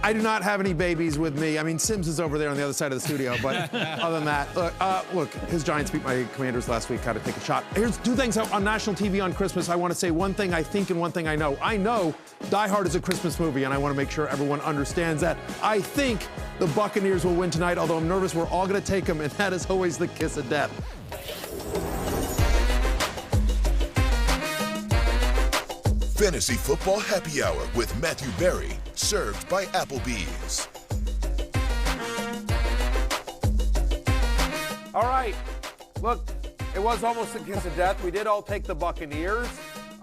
I do not have any babies with me. I mean, Sims is over there on the other side of the studio, but other than that, look, his Giants beat my Commanders last week. Got to take a shot. Here's two things on national TV on Christmas. I want to say one thing I think and one thing I know. I know Die Hard is a Christmas movie, and I want to make sure everyone understands that. I think the Buccaneers will win tonight, although I'm nervous we're all going to take them, and that is always the kiss of death. Fantasy Football Happy Hour with Matthew Berry, served by Applebee's. All right. Look, it was almost a kiss of death. We did all take the Buccaneers,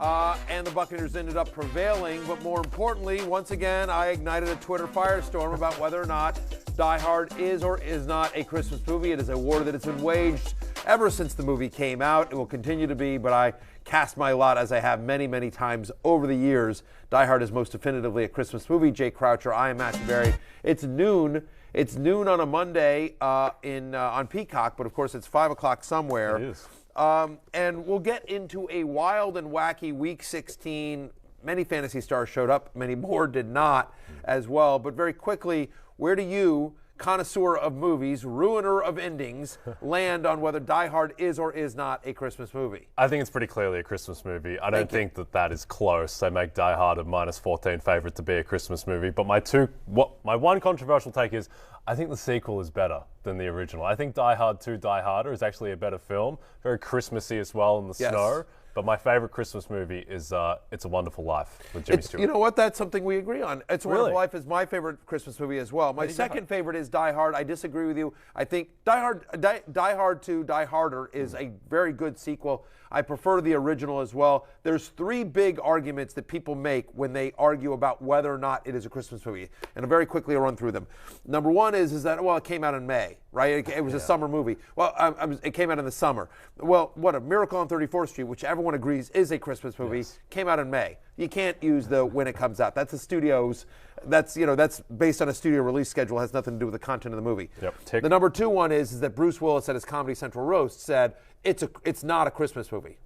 and the Buccaneers ended up prevailing. But more importantly, once again, I ignited a Twitter firestorm about whether or not Die Hard is or is not a Christmas movie. It is a war that has been waged ever since the movie came out. It will continue to be, but I cast my lot, as I have many, many times over the years. Die Hard is most definitively a Christmas movie. Jay Croucher, I am Matthew Berry. It's noon. It's noon on a Monday on Peacock, but of course it's 5 o'clock somewhere. It is. And we'll get into a wild and wacky Week 16. Many fantasy stars showed up. Many more did not as well. But very quickly, where do you, connoisseur of movies, ruiner of endings, land on whether Die Hard is or is not a Christmas movie? I think it's pretty clearly a Christmas movie. I don't think that is close. They make Die Hard a -14 favorite to be a Christmas movie. But my one controversial take is I think the sequel is better than the original. I think Die Hard 2, Die Harder is actually a better film. Very Christmassy as well in the snow. But my favorite Christmas movie is It's a Wonderful Life with Jimmy Stewart. You know what? That's something we agree on. It's a Wonderful Life is my favorite Christmas movie as well. My second favorite is Die Hard. I disagree with you. I think Die Hard 2, Die Harder is a very good sequel. I prefer the original as well. There's three big arguments that people make when they argue about whether or not it is a Christmas movie. And very quickly I'll run through them. Number one is that, well, it came out in May, right? It was a summer movie. Well, it came out in the summer. Well, what, A Miracle on 34th Street, which everyone agrees is a Christmas movie, came out in May. You can't use the when it comes out. That's the studio's, that's based on a studio release schedule, has nothing to do with the content of the movie. Yep. The number two one is that Bruce Willis at his Comedy Central roast said it's not a Christmas movie.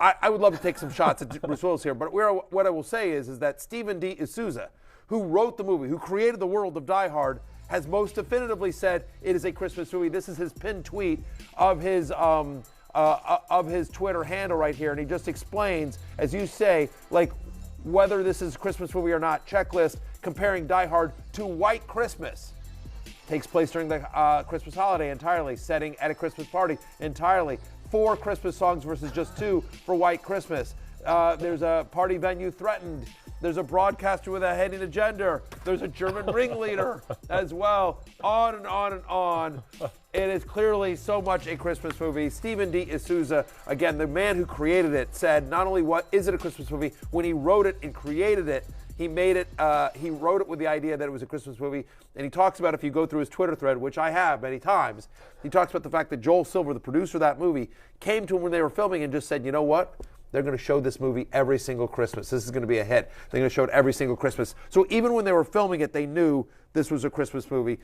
I would love to take some shots at Bruce Willis here, but what I will say is that Stephen D. D'Souza, who wrote the movie, who created the world of Die Hard, has most definitively said it is a Christmas movie. This is his pinned tweet of his Twitter handle right here, and he just explains, as you say, like whether this is a Christmas movie or not. Checklist comparing Die Hard to White Christmas. Takes place during the Christmas holiday entirely. Setting at a Christmas party entirely. 4 Christmas songs versus just 2 for White Christmas. There's a party venue threatened. There's a broadcaster with a hidden agenda. There's a German ringleader as well. On and on and on. It is clearly so much a Christmas movie. Stephen D. D'Souza, again, the man who created it, said not only what is it a Christmas movie, when he wrote it and created it, he made it, he wrote it with the idea that it was a Christmas movie. And he talks about, if you go through his Twitter thread, which I have many times, he talks about the fact that Joel Silver, the producer of that movie, came to him when they were filming and just said, you know what? They're going to show this movie every single Christmas. This is going to be a hit. They're going to show it every single Christmas. So even when they were filming it, they knew this was a Christmas movie.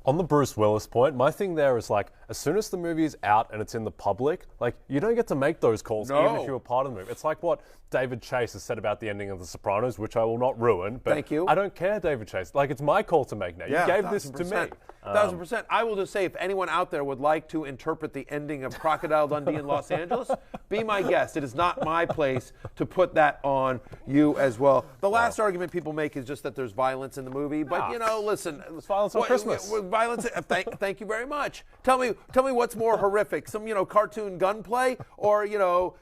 On the Bruce Willis point, my thing there is like, as soon as the movie is out and it's in the public, like, you don't get to make those calls even if you were part of the movie. It's like what David Chase has said about the ending of The Sopranos, which I will not ruin. But thank you. I don't care, David Chase. Like, it's my call to make now. You gave this to me. 1,000%. I will just say, if anyone out there would like to interpret the ending of Crocodile Dundee in Los Angeles, be my guest. It is not my place to put that on you as well. The last argument people make is just that there's violence in the movie. But, listen. There's violence on Christmas. Violence. Thank you very much. Tell me what's more horrific, some cartoon gunplay, or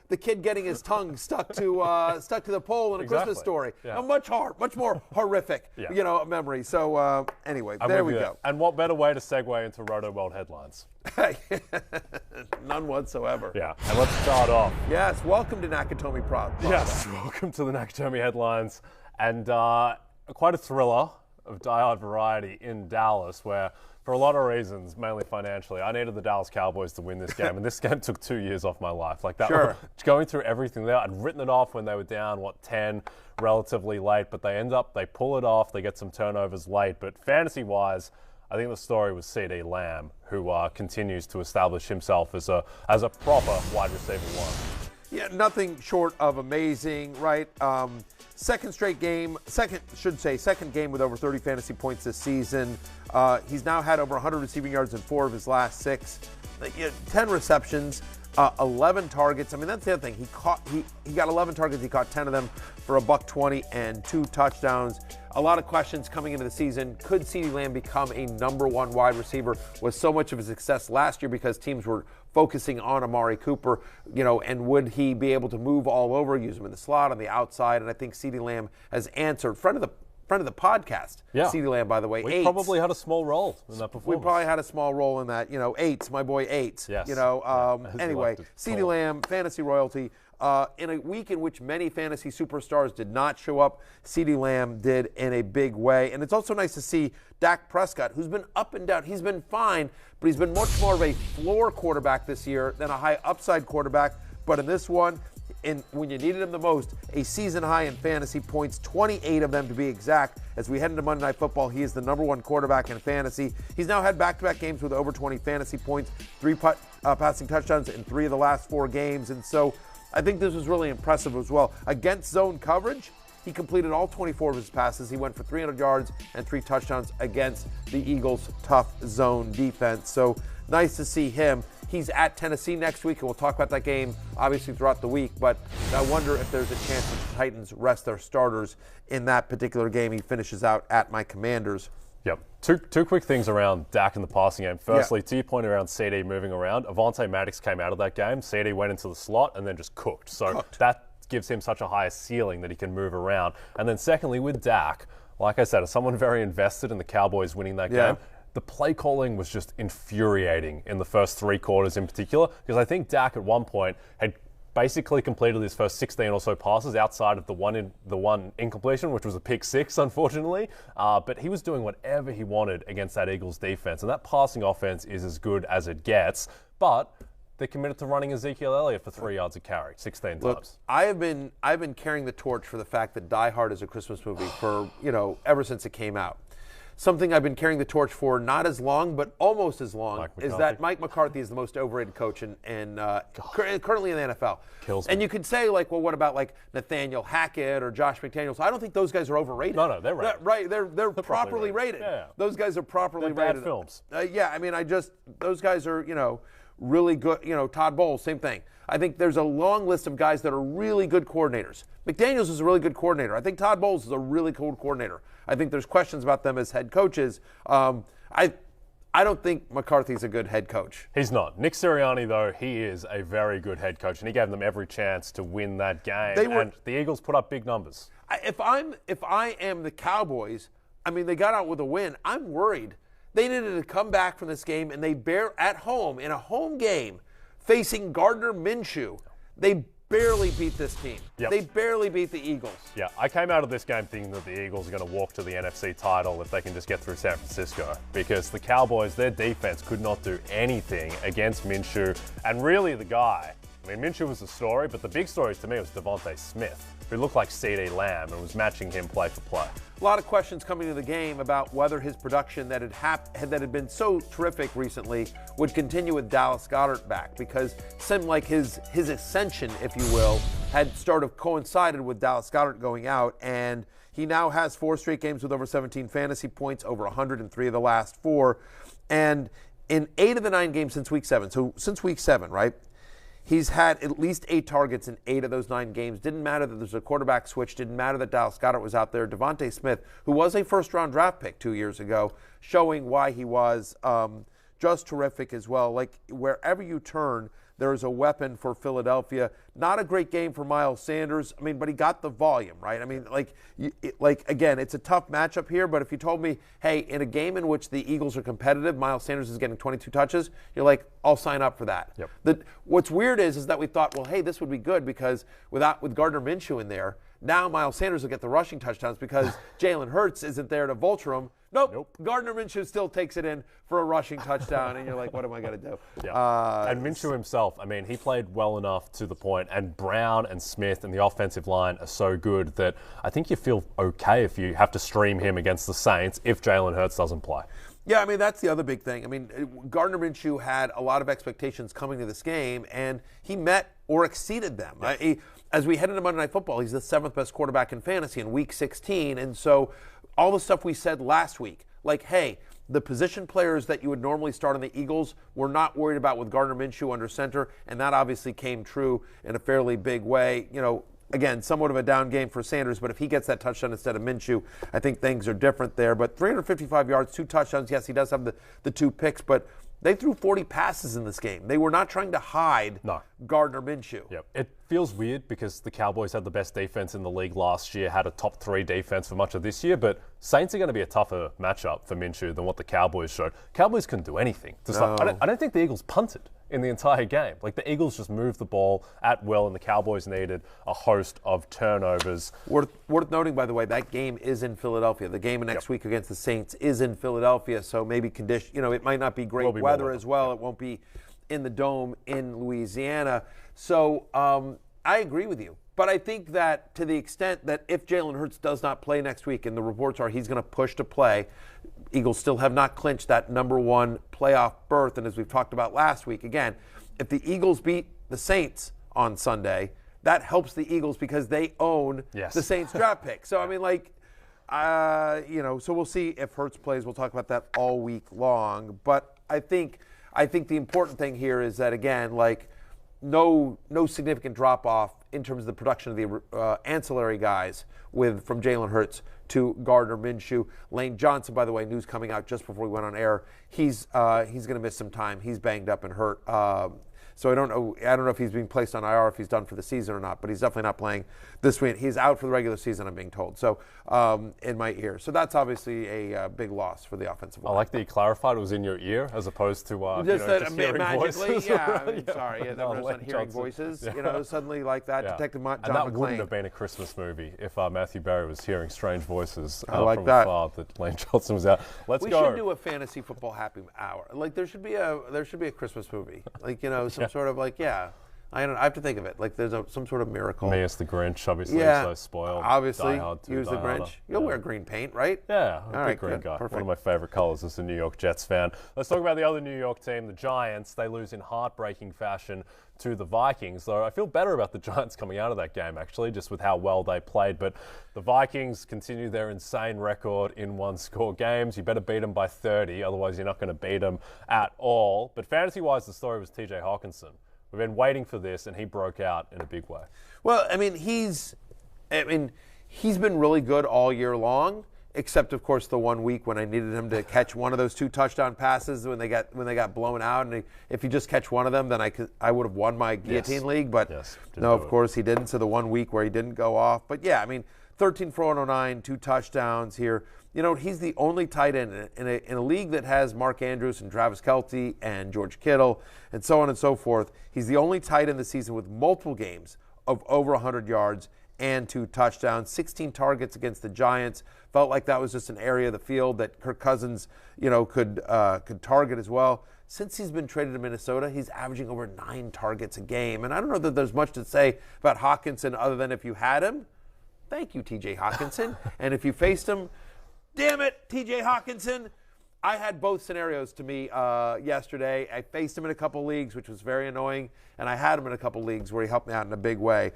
the kid getting his tongue stuck to the pole in a Christmas Story. Yeah. Much more horrific, memory. So anyway, there we go. And what better way to segue into Roto World headlines? None whatsoever. Yeah, and let's start off. Yes, welcome to Nakatomi Prod. Yes, welcome to the Nakatomi headlines, and quite a thriller of Die Hard variety in Dallas, where, for a lot of reasons, mainly financially, I needed the Dallas Cowboys to win this game, and this game took 2 years off my life. Like that, going through everything there, I'd written it off when they were down, 10, relatively late, but they pull it off, they get some turnovers late, but fantasy-wise, I think the story was C.D. Lamb, who continues to establish himself as a proper wide receiver one. Yeah, nothing short of amazing, right? Second game with over 30 fantasy points this season. He's now had over 100 receiving yards in 4 of his last 6. 10 receptions, 11 targets. I mean, that's the other thing. He got 11 targets. He caught 10 of them for $120 and 2 touchdowns. A lot of questions coming into the season. Could CeeDee Lamb become a number 1 wide receiver with so much of his success last year because teams were focusing on Amari Cooper, and would he be able to move all over, use him in the slot, on the outside? And I think CeeDee Lamb has answered. Friend of the podcast, CeeDee Lamb, by the way. We probably had a small role in that performance. We probably had a small role in that. Eights, my boy Eights. Yes. Anyway, CeeDee Lamb, fantasy royalty. In a week in which many fantasy superstars did not show up, CeeDee Lamb did in a big way. And it's also nice to see Dak Prescott, who's been up and down. He's been fine, but he's been much more of a floor quarterback this year than a high upside quarterback. But in this one, when you needed him the most, a season high in fantasy points, 28 of them to be exact. As we head into Monday Night Football, he is the number 1 quarterback in fantasy. He's now had back-to-back games with over 20 fantasy points, 3 passing touchdowns in 3 of the last 4 games. And so I think this was really impressive as well. Against zone coverage, he completed all 24 of his passes. He went for 300 yards and 3 touchdowns against the Eagles' tough zone defense. So nice to see him. He's at Tennessee next week, and we'll talk about that game, obviously, throughout the week. But I wonder if there's a chance that the Titans rest their starters in that particular game. He finishes out at my Commanders. Yep. Two quick things around Dak in the passing game. Firstly, to your point around CD moving around, Avonte Maddox came out of that game. CD went into the slot and then just cooked. So that gives him such a higher ceiling that he can move around. And then secondly, with Dak, like I said, as someone very invested in the Cowboys winning that game, the play calling was just infuriating in the first 3 quarters in particular, because I think Dak at one point had basically completed his first 16 or so passes outside of the one incompletion, which was a pick 6, unfortunately. But he was doing whatever he wanted against that Eagles defense, and that passing offense is as good as it gets. But they're committed to running Ezekiel Elliott for 3 yards a carry, 16 times. I've been carrying the torch for the fact that Die Hard is a Christmas movie for ever since it came out. Something I've been carrying the torch for not as long, but almost as long, is that Mike McCarthy is the most overrated coach currently in the NFL. Kills me. And you could say, well, what about Nathaniel Hackett or Josh McDaniels? I don't think those guys are overrated. No, they're rated. Right, they're properly rated. Yeah. Those guys are properly they're rated. Bad films. Those guys are, really good. Todd Bowles, same thing. I think there's a long list of guys that are really good coordinators. McDaniels is a really good coordinator. I think Todd Bowles is a really cool coordinator. I think there's questions about them as head coaches. I don't think McCarthy's a good head coach. He's not. Nick Sirianni, though, he is a very good head coach, and he gave them every chance to win that game. And the Eagles put up big numbers. If I am the Cowboys, they got out with a win. I'm worried. They needed to come back from this game, and they at home, in a home game, facing Gardner Minshew, they barely beat this team. Yep. They barely beat the Eagles. Yeah, I came out of this game thinking that the Eagles are going to walk to the NFC title if they can just get through San Francisco, because the Cowboys, their defense could not do anything against Minshew. And really the guy, Minshew was the story, but the big story to me was Devontae Smith, who looked like CeeDee Lamb and was matching him play for play. A lot of questions coming to the game about whether his production that had been so terrific recently would continue with Dallas Goedert back, because it seemed like his ascension, if you will, had sort of coincided with Dallas Goedert going out, and he now has 4 straight games with over 17 fantasy points, over 103 of the last 4, and in 8 of the 9 games since Week 7, so since Week 7, right, he's had at least 8 targets in 8 of those 9 games. Didn't matter that there's a quarterback switch. Didn't matter that Dallas Goedert was out there. Devontae Smith, who was a first-round draft pick 2 years ago, showing why he was just terrific as well. Like, wherever you turn, there is a weapon for Philadelphia. Not a great game for Miles Sanders. But he got the volume, right? Again, it's a tough matchup here, but if you told me, hey, in a game in which the Eagles are competitive, Miles Sanders is getting 22 touches, you're like, I'll sign up for that. Yep. What's weird is that we thought, well, hey, this would be good because with Gardner Minshew in there, now Miles Sanders will get the rushing touchdowns because Jalen Hurts isn't there to vulture him. Nope. Gardner Minshew still takes it in for a rushing touchdown, and you're like, what am I going to do? Yeah. And Minshew himself, he played well enough to the point, and Brown and Smith and the offensive line are so good that I think you feel okay if you have to stream him against the Saints if Jalen Hurts doesn't play. Yeah, that's the other big thing. Gardner Minshew had a lot of expectations coming to this game, and he met or exceeded them. As we head into Monday Night Football, he's the 7th best quarterback in fantasy in Week 16. And so all the stuff we said last week, like, hey, the position players that you would normally start on the Eagles, we're not worried about with Gardner Minshew under center, and that obviously came true in a fairly big way. Again, somewhat of a down game for Sanders, but if he gets that touchdown instead of Minshew, I think things are different there. But 355 yards, 2 touchdowns. Yes, he does have the 2 picks, but they threw 40 passes in this game. They were not trying to hide Gardner Minshew. Yep. It feels weird because the Cowboys had the best defense in the league last year, had a top 3 defense for much of this year, but Saints are going to be a tougher matchup for Minshew than what the Cowboys showed. Cowboys couldn't do anything. I don't think the Eagles punted in the entire game. Like, the Eagles just moved the ball at will, and the Cowboys needed a host of turnovers. Worth noting, by the way, that game is in Philadelphia. The game next week against the Saints is in Philadelphia, so maybe it might not be great weather as well. It won't be in the Dome in Louisiana. So I agree with you. But I think that to the extent that if Jalen Hurts does not play next week, and the reports are he's going to push to play, Eagles still have not clinched that number 1 playoff berth. And as we've talked about last week, again, if the Eagles beat the Saints on Sunday, that helps the Eagles because they own the Saints draft pick. So, I mean, so we'll see if Hurts plays. We'll talk about that all week long. But I think the important thing here is that, again, no significant drop-off in terms of the production of the ancillary guys from Jalen Hurts to Gardner Minshew. Lane Johnson, by the way, news coming out just before we went on air, he's going to miss some time. He's banged up and hurt. So I don't know if he's being placed on IR, if he's done for the season or not, but he's definitely not playing this week. He's out for the regular season, I'm being told, so in my ear. So that's obviously a big loss for the offensive line. I like that you clarified it was in your ear as opposed to just hearing magically, voices. Yeah, I mean, sorry. I'm not hearing voices, suddenly like that. Yeah. Detective John And that McClane. wouldn't have been a Christmas movie if Matthew Berry was hearing strange voices like from that. afar that Lane Johnson was out. We should do a fantasy football happy hour. There should be a Christmas movie. Some sort of I have to think of it. There's some sort of miracle. Me as the Grinch, obviously, so spoiled. Obviously, Die use the Grinch. You'll wear green paint, right? Yeah, all right, green good. guy. Perfect. One of my favorite colors as a New York Jets fan. Let's talk about the other New York team, the Giants. They lose in heartbreaking fashion to the Vikings, though I feel better about the Giants coming out of that game, actually, just with how well they played. But the Vikings continue their insane record in one-score games. You better beat them by 30, otherwise you're not going to beat them at all. But fantasy-wise, the story was TJ Hawkinson. We've been waiting for this, and he broke out in a big way. Well, he's been really good all year long, except of course the 1 week when I needed him to catch one of those 2 touchdown passes when they got blown out. And if you just catch one of them, then I would have won my guillotine league. But no, of course he didn't. So the 1 week where he didn't go off. But 13 for 109, 2 touchdowns here. He's the only tight end in a league that has Mark Andrews and Travis Kelce and George Kittle and so on and so forth. He's the only tight end this season with multiple games of over 100 yards and 2 touchdowns, 16 targets against the Giants. Felt like that was just an area of the field that Kirk Cousins, could target as well. Since he's been traded to Minnesota, he's averaging over 9 targets a game. And I don't know that there's much to say about Hawkinson other than if you had him, thank you, TJ Hawkinson. And if you faced him, damn it, TJ Hawkinson. I had both scenarios to me yesterday. I faced him in a couple leagues, which was very annoying, and I had him in a couple leagues where he helped me out in a big way.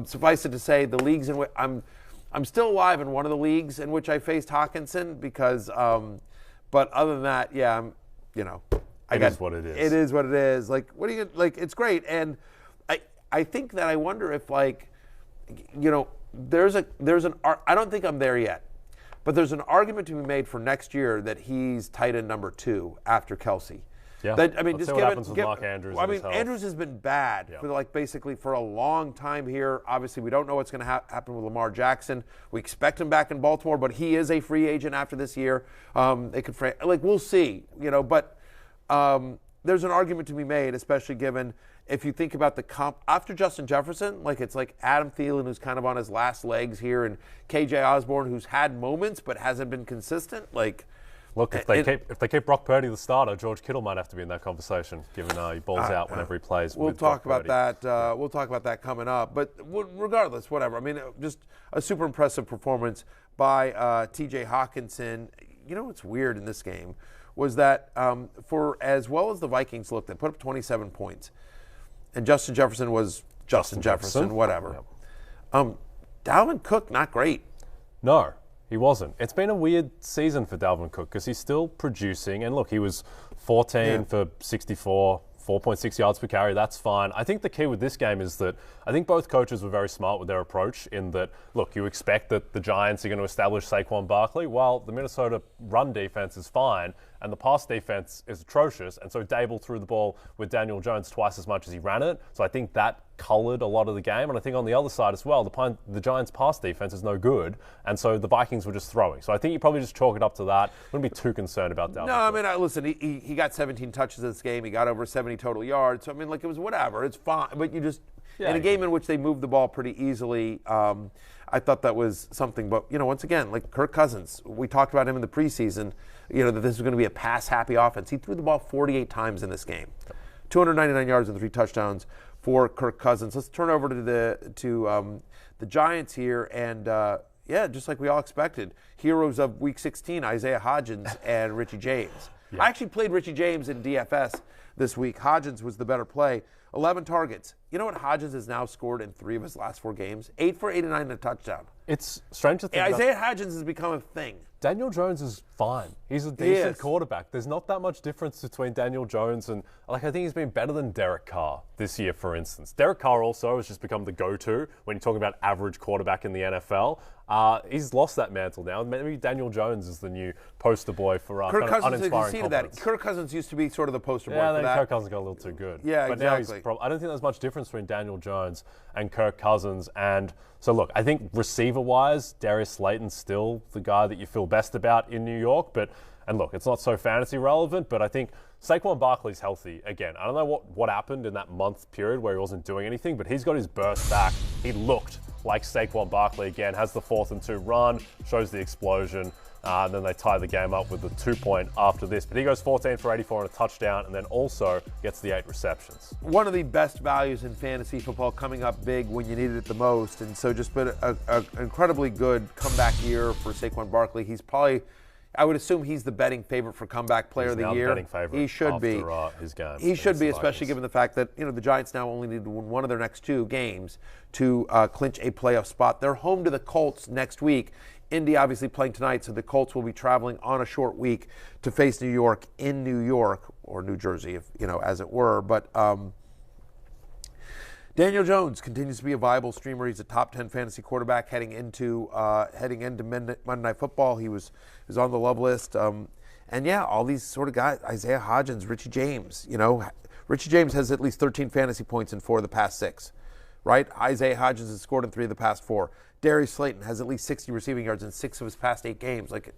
Suffice it to say, the leagues in which I'm still alive in one of the leagues in which I faced Hawkinson because, but other than that, It is what it is. It is what it is. It's great, and I think that I wonder if there's an. I don't think I'm there yet. But there's an argument to be made for next year that he's tight end number 2 after Kelce. Yeah. Let's see what happens with Mark Andrews. Andrews has been bad for basically for a long time here. Obviously, we don't know what's going to happen with Lamar Jackson. We expect him back in Baltimore, but he is a free agent after this year. We'll see, but there's an argument to be made, especially given if you think about the comp after Justin Jefferson, it's like Adam Thielen, who's kind of on his last legs here, and KJ Osborne, who's had moments but hasn't been consistent. Look, if they keep Brock Purdy the starter, George Kittle might have to be in that conversation, given he balls out whenever he plays. We'll talk about that. We'll talk about that coming up. But regardless, whatever. Just a super impressive performance by T.J. Hawkinson. What's weird in this game was that for as well as the Vikings looked, they put up 27 points. And Justin Jefferson was Justin Jefferson, whatever. Dalvin Cook, not great. No, he wasn't. It's been a weird season for Dalvin Cook because he's still producing. And look, he was 14 for 64, 4.6 yards per carry. That's fine. I think the key with this game is that I think both coaches were very smart with their approach in that, look, you expect that the Giants are going to establish Saquon Barkley, while the Minnesota run defense is fine and the pass defense is atrocious. And so Dable threw the ball with Daniel Jones twice as much as he ran it. So I think that colored a lot of the game. And I think on the other side as well, the Giants' pass defense is no good. And so the Vikings were just throwing. So I think you probably just chalk it up to that. Wouldn't be too concerned about that. No, I mean, listen, he got 17 touches in this game. He got over 70 total yards. So, I mean, like, it was whatever. It's fine. But you just, in a game in which they moved the ball pretty easily, I thought that was something. But, once again, like Kirk Cousins, we talked about him in the preseason, that this was going to be a pass-happy offense. He threw the ball 48 times in this game. 299 yards and 3 touchdowns for Kirk Cousins. Let's turn over to the Giants here. And, just like we all expected, heroes of Week 16, Isaiah Hodgins and Richie James. I actually played Richie James in DFS this week. Hodgins was the better play. 11 targets. You know what Hodgins has now scored in 3 of his last 4 games? 8 for 89 and a touchdown. It's strange to think Isaiah Hodgins has become a thing. Daniel Jones is fine. He's a decent quarterback. There's not that much difference between Daniel Jones and, I think he's been better than Derek Carr this year, for instance. Derek Carr also has just become the go-to when you're talking about average quarterback in the NFL. He's lost that mantle now. Maybe Daniel Jones is the new poster boy for Kirk kind of Cousins, uninspiring confidence. Kirk Cousins used to be sort of the poster boy for then that. Kirk Cousins got a little too good. Yeah, but exactly. Now I don't think there's much difference between Daniel Jones and Kirk Cousins. And so, look, I think receiver-wise, Darius Slayton's still the guy that you feel best about in New York. And look, it's not so fantasy relevant, but I think Saquon Barkley's healthy again. I don't know what happened in that month period where he wasn't doing anything, but he's got his burst back. He looked like Saquon Barkley again, has the 4th and 2 run, shows the explosion. And then they tie the game up with the 2-point after this. But he goes 14 for 84 and a touchdown, and then also gets the 8 receptions. One of the best values in fantasy football, coming up big when you needed it the most. And so just been an incredibly good comeback year for Saquon Barkley. He's probably, I would assume he's the betting favorite for comeback player of the year. Betting favorite. He should be. His game. He should be, especially given the fact that the Giants now only need to win one of their next 2 games to clinch a playoff spot. They're home to the Colts next week. Indy obviously playing tonight, so the Colts will be traveling on a short week to face New York in New York, or New Jersey, if as it were. But Daniel Jones continues to be a viable streamer. He's a top 10 fantasy quarterback heading into Monday Night Football. He was on the love list. And all these sort of guys, Isaiah Hodgins, Richie James. Richie James has at least 13 fantasy points in 4 of the past 6. Right? Isaiah Hodgins has scored in 3 of the past 4. Darius Slayton has at least 60 receiving yards in 6 of his past 8 games. Like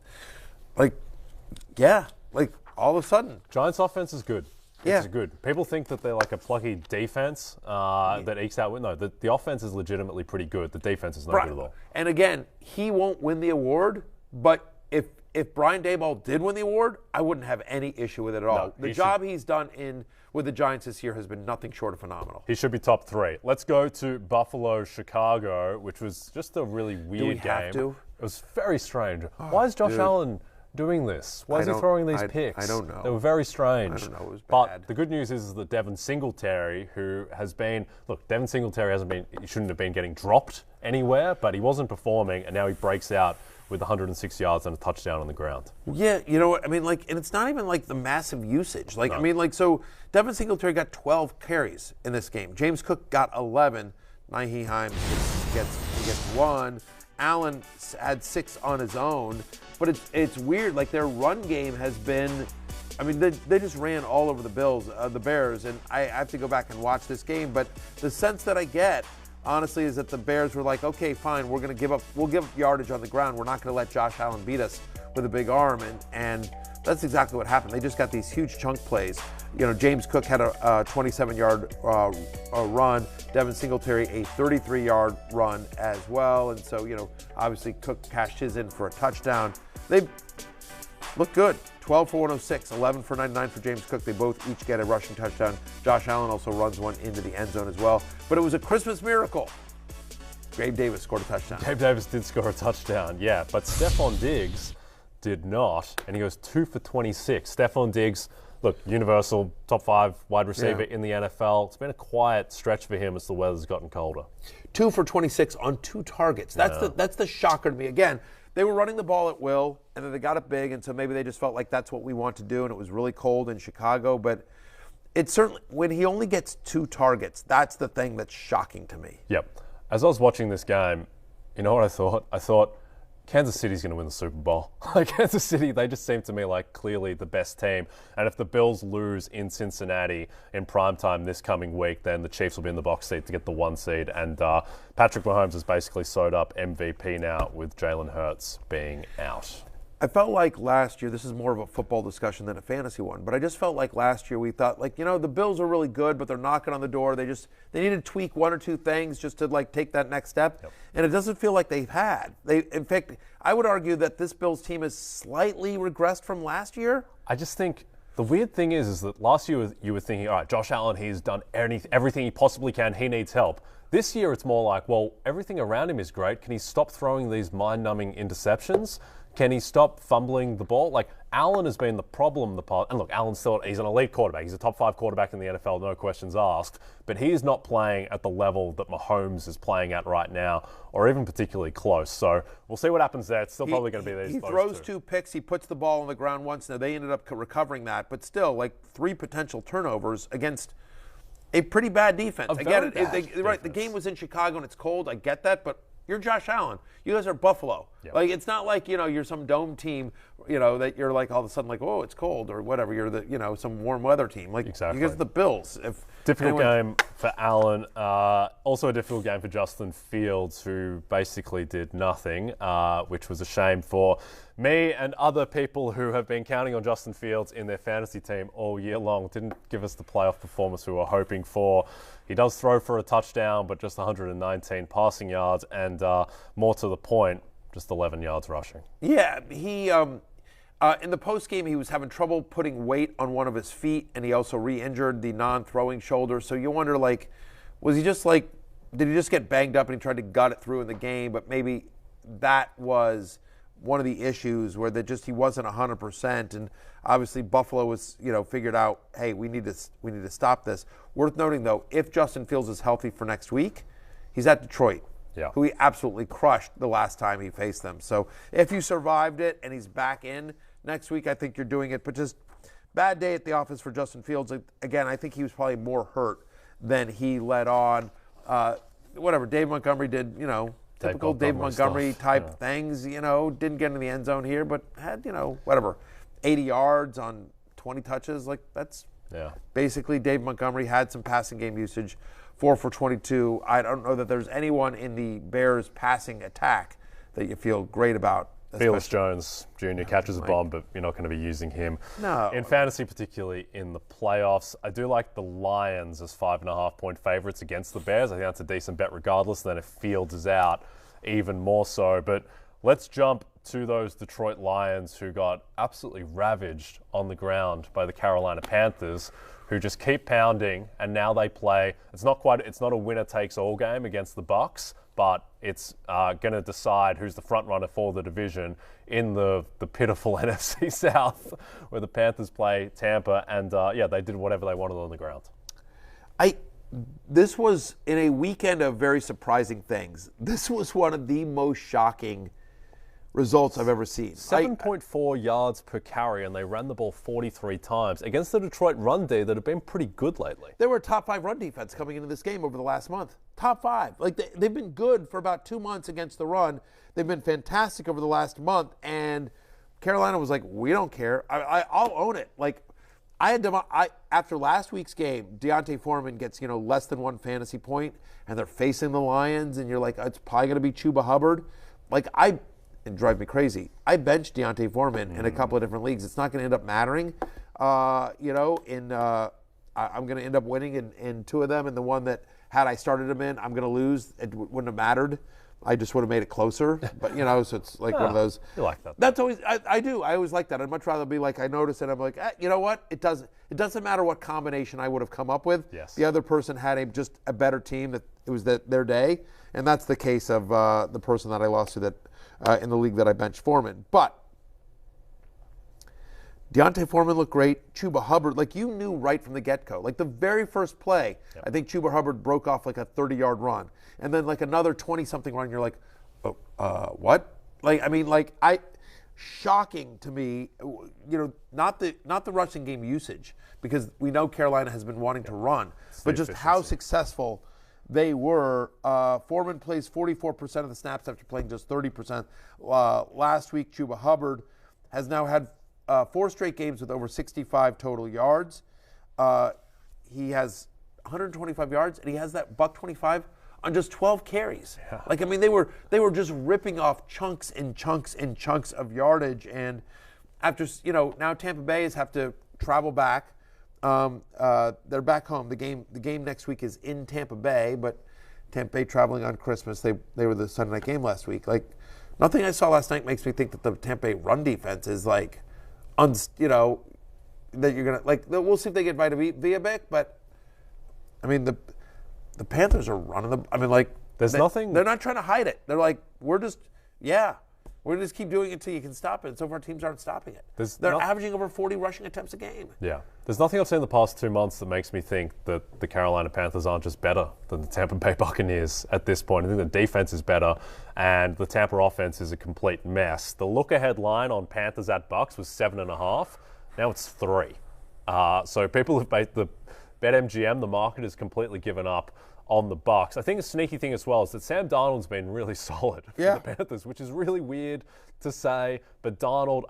all of a sudden. Giants' offense is good. Yeah. It's good. People think that they're like a plucky defense that ekes out. No, the offense is legitimately pretty good. The defense is not good at all. And again, he won't win the award, but if Brian Daboll did win the award, I wouldn't have any issue with it at all. No, the job he's done with the Giants this year has been nothing short of phenomenal. He should be top 3. Let's go to Buffalo-Chicago, which was just a really weird game. Have to? It was very strange. Why is Josh Allen doing this? Why is he throwing these picks? I don't know. They were very strange. I don't know. It was bad. But the good news is that Devin Singletary, who has been... Look, Devin Singletary he shouldn't have been getting dropped anywhere, but he wasn't performing, and now he breaks out with 106 yards and a touchdown on the ground. Yeah, you know what? I mean, and it's not even the massive usage. So Devin Singletary got 12 carries in this game. James Cook got 11. Nyheim Hines gets 1. Allen had 6 on his own. But it's weird. Their run game has been... I mean, they just ran all over the Bears, and I have to go back and watch this game. But the sense that I get, honestly, is that the Bears were like, okay, fine, we'll give up yardage on the ground. We're not going to let Josh Allen beat us with a big arm, and that's exactly what happened. They just got these huge chunk plays. James Cook had a 27-yard run. Devin Singletary a 33-yard run as well, and so obviously Cook cashed his in for a touchdown. They look good. 12 for 106, 11 for 99 for James Cook. They both each get a rushing touchdown. Josh Allen also runs one into the end zone as well. But it was a Christmas miracle. Gabe Davis scored a touchdown. Gabe Davis did score a touchdown, but Stephon Diggs did not, and he goes 2 for 26. Stephon Diggs, look, universal top 5 wide receiver in the NFL. It's been a quiet stretch for him as the weather's gotten colder. 2 for 26 on 2 targets. That's the shocker to me. Again, they were running the ball at will, and then they got it big, and so maybe they just felt like that's what we want to do, and it was really cold in Chicago. But it's certainly, when he only gets 2 targets, that's the thing that's shocking to me. Yep. As I was watching this game, you know what I thought? I thought Kansas City's going to win the Super Bowl. Like Kansas City, they just seem to me like clearly the best team. And if the Bills lose in Cincinnati in primetime this coming week, then the Chiefs will be in the box seat to get the 1 seed. And Patrick Mahomes has basically sewed up MVP now with Jalen Hurts being out. I felt like last year, this is more of a football discussion than a fantasy one, but I just felt like last year we thought, like, you know, the Bills are really good, but they're knocking on the door. They need to tweak 1 or 2 things just to, like, take that next step. Yep. And it doesn't feel like they've had. In fact, I would argue that this Bills team has slightly regressed from last year. I just think the weird thing is that last year you were thinking, all right, Josh Allen, he's done everything he possibly can. He needs help. This year it's more like, well, everything around him is great. Can he stop throwing these mind-numbing interceptions? Can he stop fumbling the ball? Like, Allen has been the problem. And look, Allen's still, he's an elite quarterback. He's a top 5 quarterback in the NFL, no questions asked. But he is not playing at the level that Mahomes is playing at right now, or even particularly close. So we'll see what happens there. It's still probably going to be these. He throws 2 picks. He puts the ball on the ground once. Now, they ended up recovering that. But still, like, 3 potential turnovers against a pretty bad defense. Again, right, the game was in Chicago and it's cold. I get that, but you're Josh Allen. You guys are Buffalo. Yep. Like, it's not like, you know, you're some dome team, you know, that you're like all of a sudden like, oh, it's cold or whatever. You're the, you know, some warm weather team. Like, exactly. You guys are the Bills. Difficult game for Allen. Also a difficult game for Justin Fields, who basically did nothing, which was a shame for me and other people who have been counting on Justin Fields in their fantasy team all year long. Didn't give us the playoff performance we were hoping for. He does throw for a touchdown, but just 119 passing yards, and more to the point, just 11 yards rushing. Yeah, he in the postgame, he was having trouble putting weight on one of his feet, and he also re-injured the non-throwing shoulder. So you wonder, like, was he just like, did he just get banged up and he tried to gut it through in the game? But maybe that was one of the issues where he wasn't 100%, and obviously Buffalo was, you know, figured out, hey, we need to stop this. Worth noting though, if Justin Fields is healthy for next week, he's at Detroit, who he absolutely crushed the last time he faced them. So if you survived it and he's back in next week, I think you're doing it. But just bad day at the office for Justin Fields. Again, I think he was probably more hurt than he let on. Whatever Dave Montgomery did, you know, typical Dave Montgomery type things, you know, didn't get in the end zone here, but had, you know, 80 yards on 20 touches. Like, that's basically Dave Montgomery. Had some passing game usage, 4 for 22. I don't know that there's anyone in the Bears passing attack that you feel great about. Felix Jones Jr. catches a bomb, but you're not going to be using him in fantasy, particularly in the playoffs. I do like the Lions as 5.5-point favorites against the Bears. I think that's a decent bet regardless. Then if Fields is out, even more so. But let's jump to those Detroit Lions who got absolutely ravaged on the ground by the Carolina Panthers, who just keep pounding, and now they play. It's not a winner-takes-all game against the Bucs, but it's going to decide who's the front runner for the division in the pitiful NFC South, where the Panthers play Tampa, and they did whatever they wanted on the ground. This was in a weekend of very surprising things. This was one of the most shocking results I've ever seen. 7.4 yards per carry, and they ran the ball 43 times against the Detroit run D that have been pretty good lately. They were a top 5 run defense coming into this game over the last month. Top 5. Like, they've been good for about 2 months against the run. They've been fantastic over the last month, and Carolina was like, we don't care. I'll own it. Like, after last week's game, Deontay Foreman gets, you know, less than 1 fantasy point, and they're facing the Lions, and you're like, it's probably going to be Chuba Hubbard. Like, it drives me crazy. I benched Deontay Foreman in a couple of different leagues. It's not going to end up mattering, you know. I'm going to end up winning in 2 of them, and the one that had I started him in, I'm going to lose. It wouldn't have mattered. I just would have made it closer. But, you know, so it's like one of those. You like that. That's always, I do. I always like that. I'd much rather be like, I notice it. I'm like, you know what? It doesn't matter what combination I would have come up with. Yes. The other person had just a better team. That it was their day. And that's the case of the person that I lost to that in the league that I benched Foreman. But Deontay Foreman looked great. Chuba Hubbard, like you knew right from the get-go. Like the very first play, I think Chuba Hubbard broke off like a 30-yard run. And then like another 20-something run, you're like, what? Shocking to me, not the rushing game usage, because we know Carolina has been wanting to run, but just how successful they were. Foreman plays 44% of the snaps after playing just 30%. Last week, Chuba Hubbard has now had 4 straight games with over 65 total yards. He has 125 yards, and he has that $125 on just 12 carries. Yeah. They were just ripping off chunks and chunks and chunks of yardage. And after, now Tampa Bay have to travel back. They're back home. The game next week is in Tampa Bay, but Tampa Bay traveling on Christmas. They were the Sunday night game last week. Like, nothing I saw last night makes me think that the Tampa Bay run defense is like, that you're gonna like. We'll see if they get Vita back, but I mean the Panthers are running there's nothing. They're not trying to hide it. They're like, we're just keep doing it until you can stop it. And so far, teams aren't stopping it. They're averaging over 40 rushing attempts a game. Yeah. There's nothing I've seen in the past 2 months that makes me think that the Carolina Panthers aren't just better than the Tampa Bay Buccaneers at this point. I think the defense is better, and the Tampa offense is a complete mess. The look-ahead line on Panthers at Bucs was 7.5. Now it's 3. So people have made the BetMGM, the market has completely given up on the Bucs. I think a sneaky thing as well is that Sam Darnold's been really solid for the Panthers, which is really weird to say. But Darnold,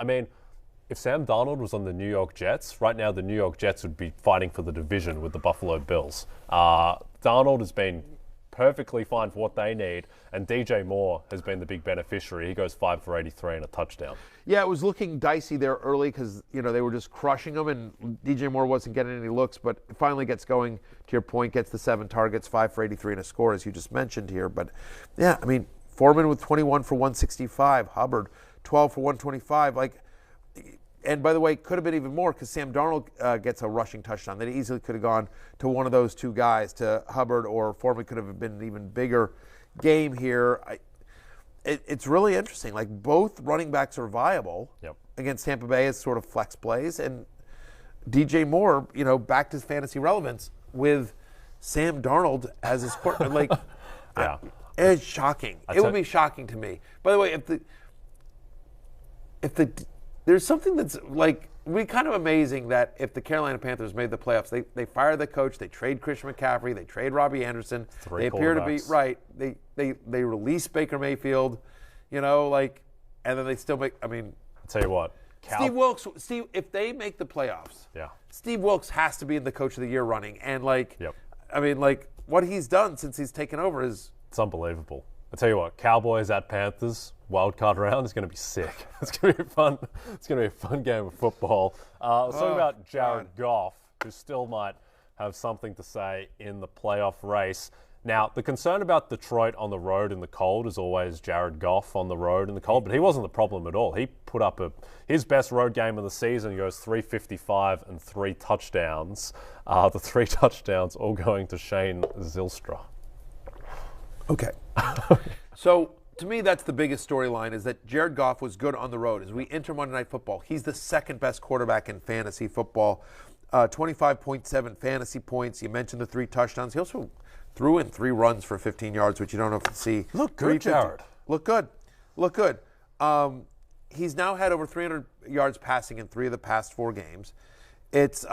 if Sam Darnold was on the New York Jets, right now the New York Jets would be fighting for the division with the Buffalo Bills. Darnold has been perfectly fine for what they need, and DJ Moore has been the big beneficiary. He goes 5 for 83 and a touchdown. Yeah, it was looking dicey there early because they were just crushing them, and DJ Moore wasn't getting any looks, but it finally gets going. To your point, gets the 7 targets, 5 for 83 and a score, as you just mentioned here. But yeah, Foreman with 21 for 165, Hubbard 12 for 125. And by the way, could have been even more because Sam Darnold gets a rushing touchdown. That easily could have gone to one of those two guys, to Hubbard, or Foreman could have been an even bigger game here. It's really interesting. Like, both running backs are viable against Tampa Bay as sort of flex plays, and DJ Moore, back to his fantasy relevance with Sam Darnold as his quarterback. It's shocking. It would be shocking to me. By the way, if there's something that's kind of amazing that if the Carolina Panthers made the playoffs, they fire the coach, they trade Christian McCaffrey, they trade Robbie Anderson, they appear to be right. They release Baker Mayfield, and then they still make. I'll tell you what, Steve Wilks. If they make the playoffs, Steve Wilks has to be in the Coach of the Year running, and what he's done since he's taken over it's unbelievable. I'll tell you what, Cowboys at Panthers, wild card round is going to be sick. It's going to be fun. It's going to be a fun game of football. Let's talk about Jared Goff, who still might have something to say in the playoff race. Now, the concern about Detroit on the road in the cold is always Jared Goff on the road in the cold, but he wasn't the problem at all. He put up his best road game of the season. He goes 355 and 3 touchdowns. The 3 touchdowns all going to Shane Zylstra. Okay. So, to me, that's the biggest storyline, is that Jared Goff was good on the road. As we enter Monday Night Football, he's the second best quarterback in fantasy football. 25.7 fantasy points. You mentioned the 3 touchdowns. He also threw in 3 runs for 15 yards, which you don't often see. Look good, Jared. Look good. He's now had over 300 yards passing in 3 of the past 4 games. It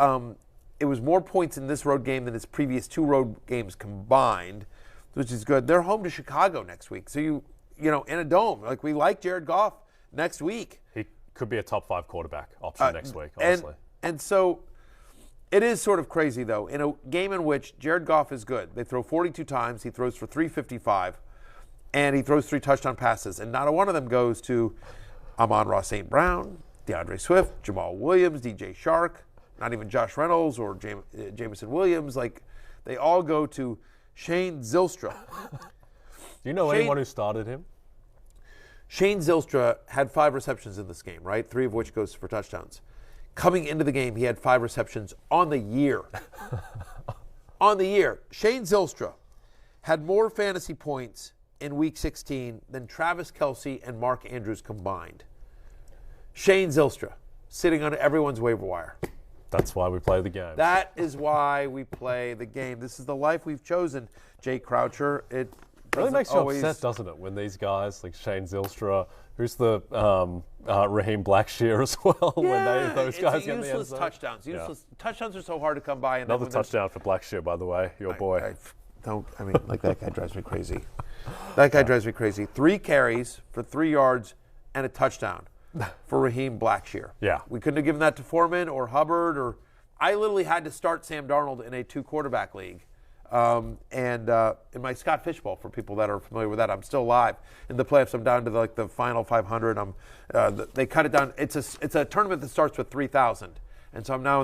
was more points in this road game than his previous 2 road games combined, which is good. They're home to Chicago next week. So in a dome. We like Jared Goff next week. He could be a top 5 quarterback option next week, honestly. And so it is sort of crazy, though. In a game in which Jared Goff is good, they throw 42 times, he throws for 355, and he throws 3 touchdown passes, and not a one of them goes to Amon-Ra St. Brown, DeAndre Swift, Jamal Williams, DJ Shark, not even Josh Reynolds or Jameson Williams. They all go to Shane Zylstra. Do you know anyone who started him? Shane Zylstra had 5 receptions in this game, right? 3 of which goes for touchdowns. Coming into the game, he had 5 receptions on the year. On the year. Shane Zylstra had more fantasy points in Week 16 than Travis Kelce and Mark Andrews combined. Shane Zylstra. sitting on everyone's waiver wire. That's why we play the game. That is why we play the game. This is the life we've chosen, Jake Croucher. It really makes you always upset, doesn't it, when these guys like Shane Zylstra, who's the Raheem Blackshear as well, when those guys get in the end zone. Touchdowns. Touchdowns are so hard to come by. And another touchdown for Blackshear, by the way, your boy. That guy drives me crazy. That guy drives me crazy. 3 carries for 3 yards and a touchdown for Raheem Blackshear. Yeah. We couldn't have given that to Foreman or Hubbard, I literally had to start Sam Darnold in a 2-quarterback league. And in my Scott Fishbowl, for people that are familiar with that, I'm still alive in the playoffs. I'm down to the final 500. They cut it down. It's a tournament that starts with 3,000, and so I'm now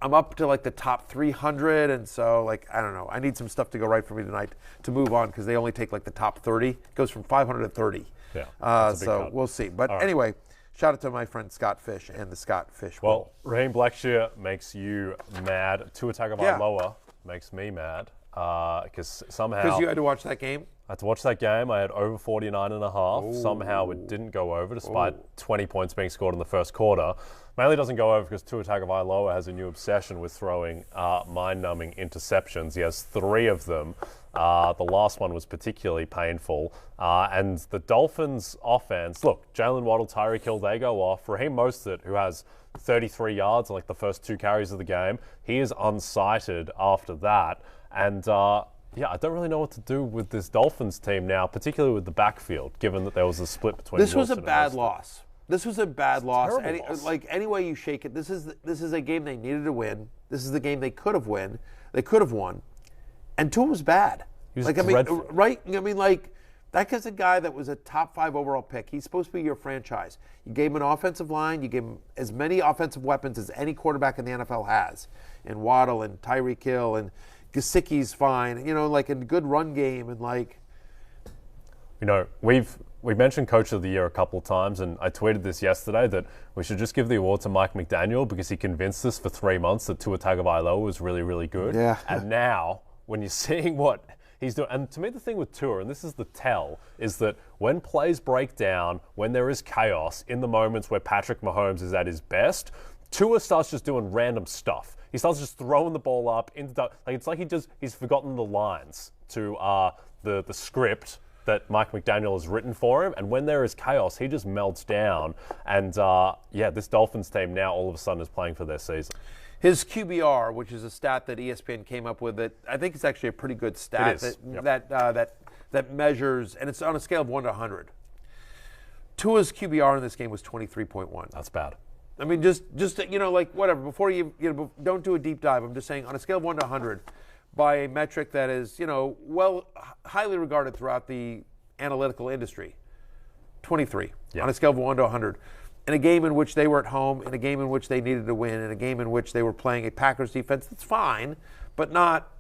I'm up to the top 300, and so I don't know. I need some stuff to go right for me tonight to move on because they only take the top 30. It goes from 500 to 30. Yeah. So we'll see. But anyway. Shout out to my friend Scott Fish and the Scott Fish Bowl. Well, Raheem Blackshear makes you mad. Tua Tagovailoa makes me mad because somehow... Because you had to watch that game? I had to watch that game. I had over 49.5. Ooh. Somehow it didn't go over despite 20 points being scored in the first quarter. Mainly doesn't go over because Tua Tagovailoa has a new obsession with throwing mind-numbing interceptions. He has 3 of them. The last one was particularly painful. And the Dolphins' offense, look, Jalen Waddle, Tyreek Hill, they go off. Raheem Mostert, who has 33 yards on the first 2 carries of the game, he is unsighted after that. And I don't really know what to do with this Dolphins team now, particularly with the backfield, given that there was a split between This was Wilson a bad and loss. This was a bad loss. Loss. Any way you shake it, this is a game they needed to win. This is the game they could have won. They could have won. And Tua was bad. He was dreadful. Right? That guy's a guy that was a top 5 overall pick. He's supposed to be your franchise. You gave him an offensive line. You gave him as many offensive weapons as any quarterback in the NFL has. And Waddle and Tyreek Hill and Gesicki's fine. A good run game and We've mentioned Coach of the Year a couple of times, and I tweeted this yesterday that we should just give the award to Mike McDaniel because he convinced us for 3 months that Tua Tagovailoa was really, really good. Yeah. And now, when you're seeing what he's doing, and to me the thing with Tua, and this is the tell, is that when plays break down, when there is chaos, in the moments where Patrick Mahomes is at his best, Tua starts just doing random stuff. He starts just throwing the ball up into it's like he's forgotten the lines to the script that Mike McDaniel has written for him, and when there is chaos, he just melts down. And this Dolphins team now all of a sudden is playing for their season. His QBR, which is a stat that ESPN came up with, that I think it's actually a pretty good stat that measures, and it's on a scale of 1 to 100. Tua's QBR in this game was 23.1. That's bad. Whatever. Before you don't do a deep dive. I'm just saying on a scale of 1 to 100. By a metric that is, highly regarded throughout the analytical industry. 23 on a scale of 1 to 100. In a game in which they were at home, in a game in which they needed to win, in a game in which they were playing a Packers defense that's fine, but not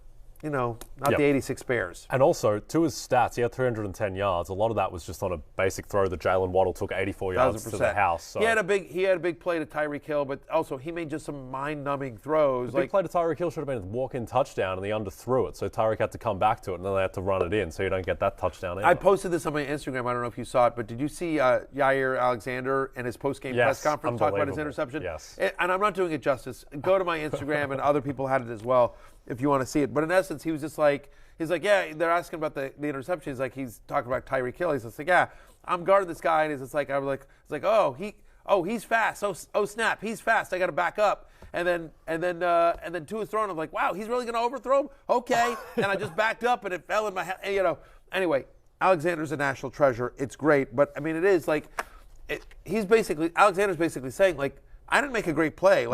the 86 Bears. And also, to his stats, he had 310 yards. A lot of that was just on a basic throw that Jalen Waddle took 84 yards to the house. So. He had a big play to Tyreek Hill, but also he made just some mind-numbing throws. The big play to Tyreek Hill should have been a walk-in touchdown, and he underthrew it. So Tyreek had to come back to it, and then they had to run it in, so you don't get that touchdown either. I posted this on my Instagram. I don't know if you saw it, but did you see Jair Alexander and his post-game press conference talk about his interception? Yes. And I'm not doing it justice. Go to my Instagram, and other people had it as well if you want to see it. But in essence, he was just he's like, yeah, they're asking about the interception. He's talking about Tyreek Hill. He's just like, yeah, I'm guarding this guy, and he's just he's fast. Oh snap, he's fast. I got to back up. And then Tua's thrown. I'm like, wow, he's really going to overthrow him? Okay. And I just backed up, and it fell in my hand. Anyway, Alexander's a national treasure. It's great, but it is Alexander's basically saying I didn't make a great play.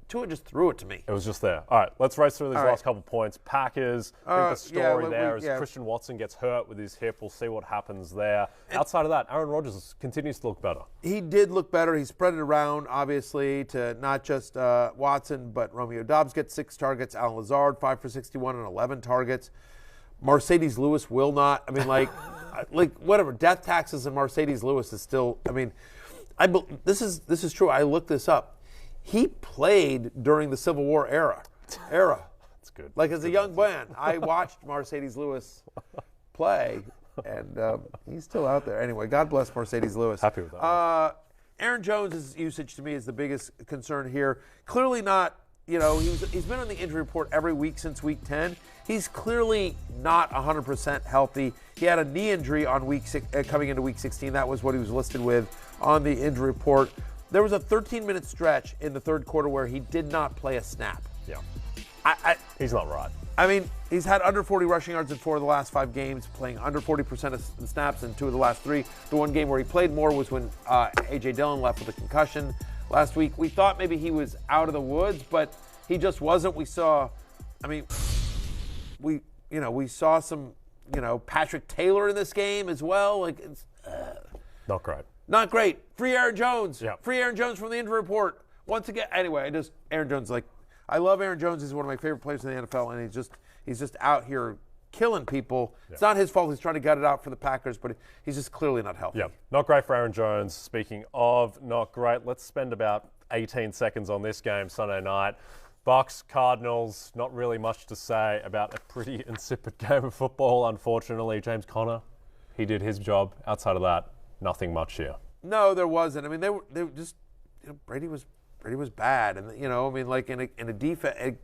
Tua just threw it to me. It was just there. All right, let's race through these last couple points. Packers, I think the story there is Christian Watson gets hurt with his hip. We'll see what happens there. Outside of that, Aaron Rodgers continues to look better. He did look better. He spread it around, obviously, to not just Watson, but Romeo Doubs gets 6 targets. Alan Lazard, 5 for 61 and 11 targets. Mercedes Lewis will not. Whatever. Death taxes and Mercedes Lewis is still. This is true. I looked this up. He played during the Civil War era. That's good. As a young man, I watched Mercedes Lewis play, and he's still out there. Anyway, God bless Mercedes Lewis. Happy with that. Aaron Jones' usage to me is the biggest concern here. Clearly not, he's been on the injury report every week since week 10. He's clearly not 100% healthy. He had a knee injury on coming into week 16. That was what he was listed with on the injury report. There was a 13-minute stretch in the third quarter where he did not play a snap. Yeah. He's not right. I mean, he's had under 40 rushing yards in 4 of the last 5 games, playing under 40% of snaps in 2 of the last 3. The one game where he played more was when A.J. Dillon left with a concussion last week. We thought maybe he was out of the woods, but he just wasn't. We saw, we saw some, Patrick Taylor in this game as well. Like, it's not great. Not great. Free Aaron Jones. Yep. Free Aaron Jones from the injury report. Once again, anyway, Aaron Jones, I love Aaron Jones. He's one of my favorite players in the NFL, and he's just out here killing people. Yeah. It's not his fault. He's trying to gut it out for the Packers, but he's just clearly not healthy. Yeah, not great for Aaron Jones. Speaking of not great, let's spend about 18 seconds on this game Sunday night. Bucs-Cardinals, not really much to say about a pretty insipid game of football, unfortunately. James Conner, he did his job. Outside of that, nothing much here. No, there wasn't. I mean, they were just, Brady was bad, and in a defense.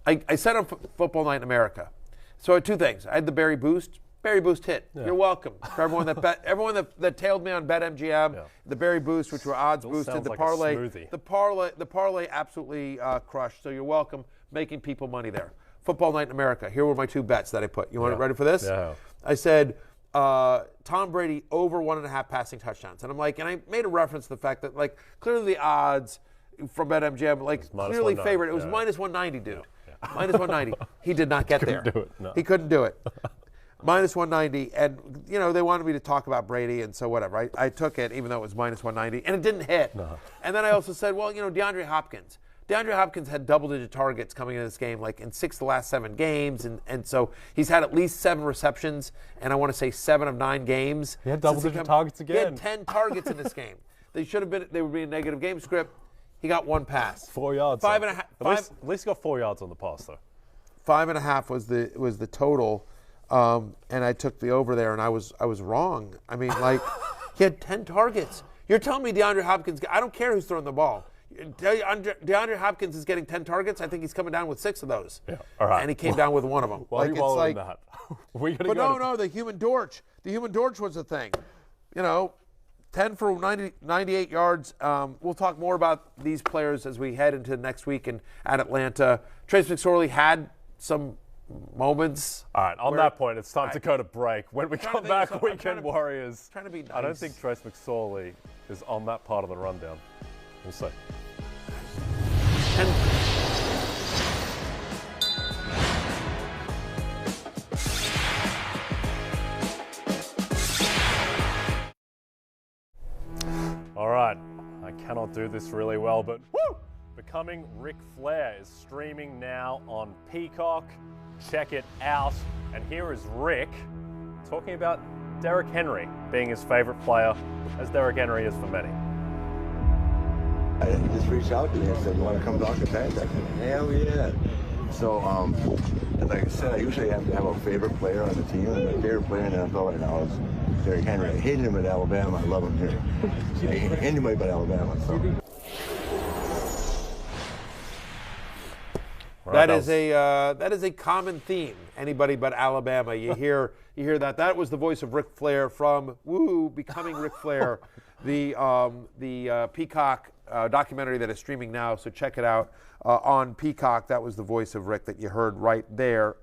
I said on Football Night in America. So I had 2 things. I had the Barry Boost. Barry Boost hit. Yeah. You're welcome. For everyone that tailed me on BetMGM, the Barry Boost, which were odds boosted, the parlay absolutely crushed. So you're welcome, making people money there. Football Night in America. Here were my 2 bets that I put. You want ready for this? Yeah. I said Tom Brady over 1.5 passing touchdowns, and I made a reference to the fact that clearly the odds from BetMGM clearly favored. It was minus 190, dude. Yeah. Minus 190. He did not get there. He couldn't do it. Minus 190, and they wanted me to talk about Brady, and so whatever. I took it, even though it was minus 190, and it didn't hit. No. And then I also said, well, DeAndre Hopkins. DeAndre Hopkins had double-digit targets coming into this game, in 6 of the last 7 games, and so he's had at least 7 receptions, and I want to say 7 of 9 games. He had double-digit targets again. He had 10 targets in this game. They would be a negative game script. He got 1 pass. 4 yards. 5.5. At least he got 4 yards on the pass, though. 5.5 was the total, and I took the over there, and I was wrong. I mean, he had 10 targets. You're telling me DeAndre Hopkins? I don't care who's throwing the ball. DeAndre Hopkins is getting 10 targets. I think he's coming down with 6 of those. Yeah. All right. And he came down with 1 of them. Why are you wallowing in that? The Human Torch. The Human Torch was the thing. 10 for 98 yards. We'll talk more about these players as we head into next week and at Atlanta. Trace McSorley had some moments. All right, on that point, it's time to go to break. When we come back, Weekend Warriors. Trying to be nice. I don't think Trace McSorley is on that part of the rundown. We'll see. All right, I cannot do this really well, but Becoming Ric Flair is streaming now on Peacock. Check it out. And here is Rick talking about Derrick Henry being his favorite player, as Derrick Henry is for many. He just reached out to me and said, "You want to come talk to Pat?" I said, "Hell yeah!" So, like I said, I usually have to have a favorite player on the team, and my favorite player in the NFL right now is Derrick Henry. I hated him at Alabama. I love him here. Anybody but Alabama. So. That is a common theme. Anybody but Alabama. You hear that. That was the voice of Ric Flair from Becoming Ric Flair, the Peacock documentary that is streaming now. So check it out on Peacock. That was the voice of Rick that you heard right there.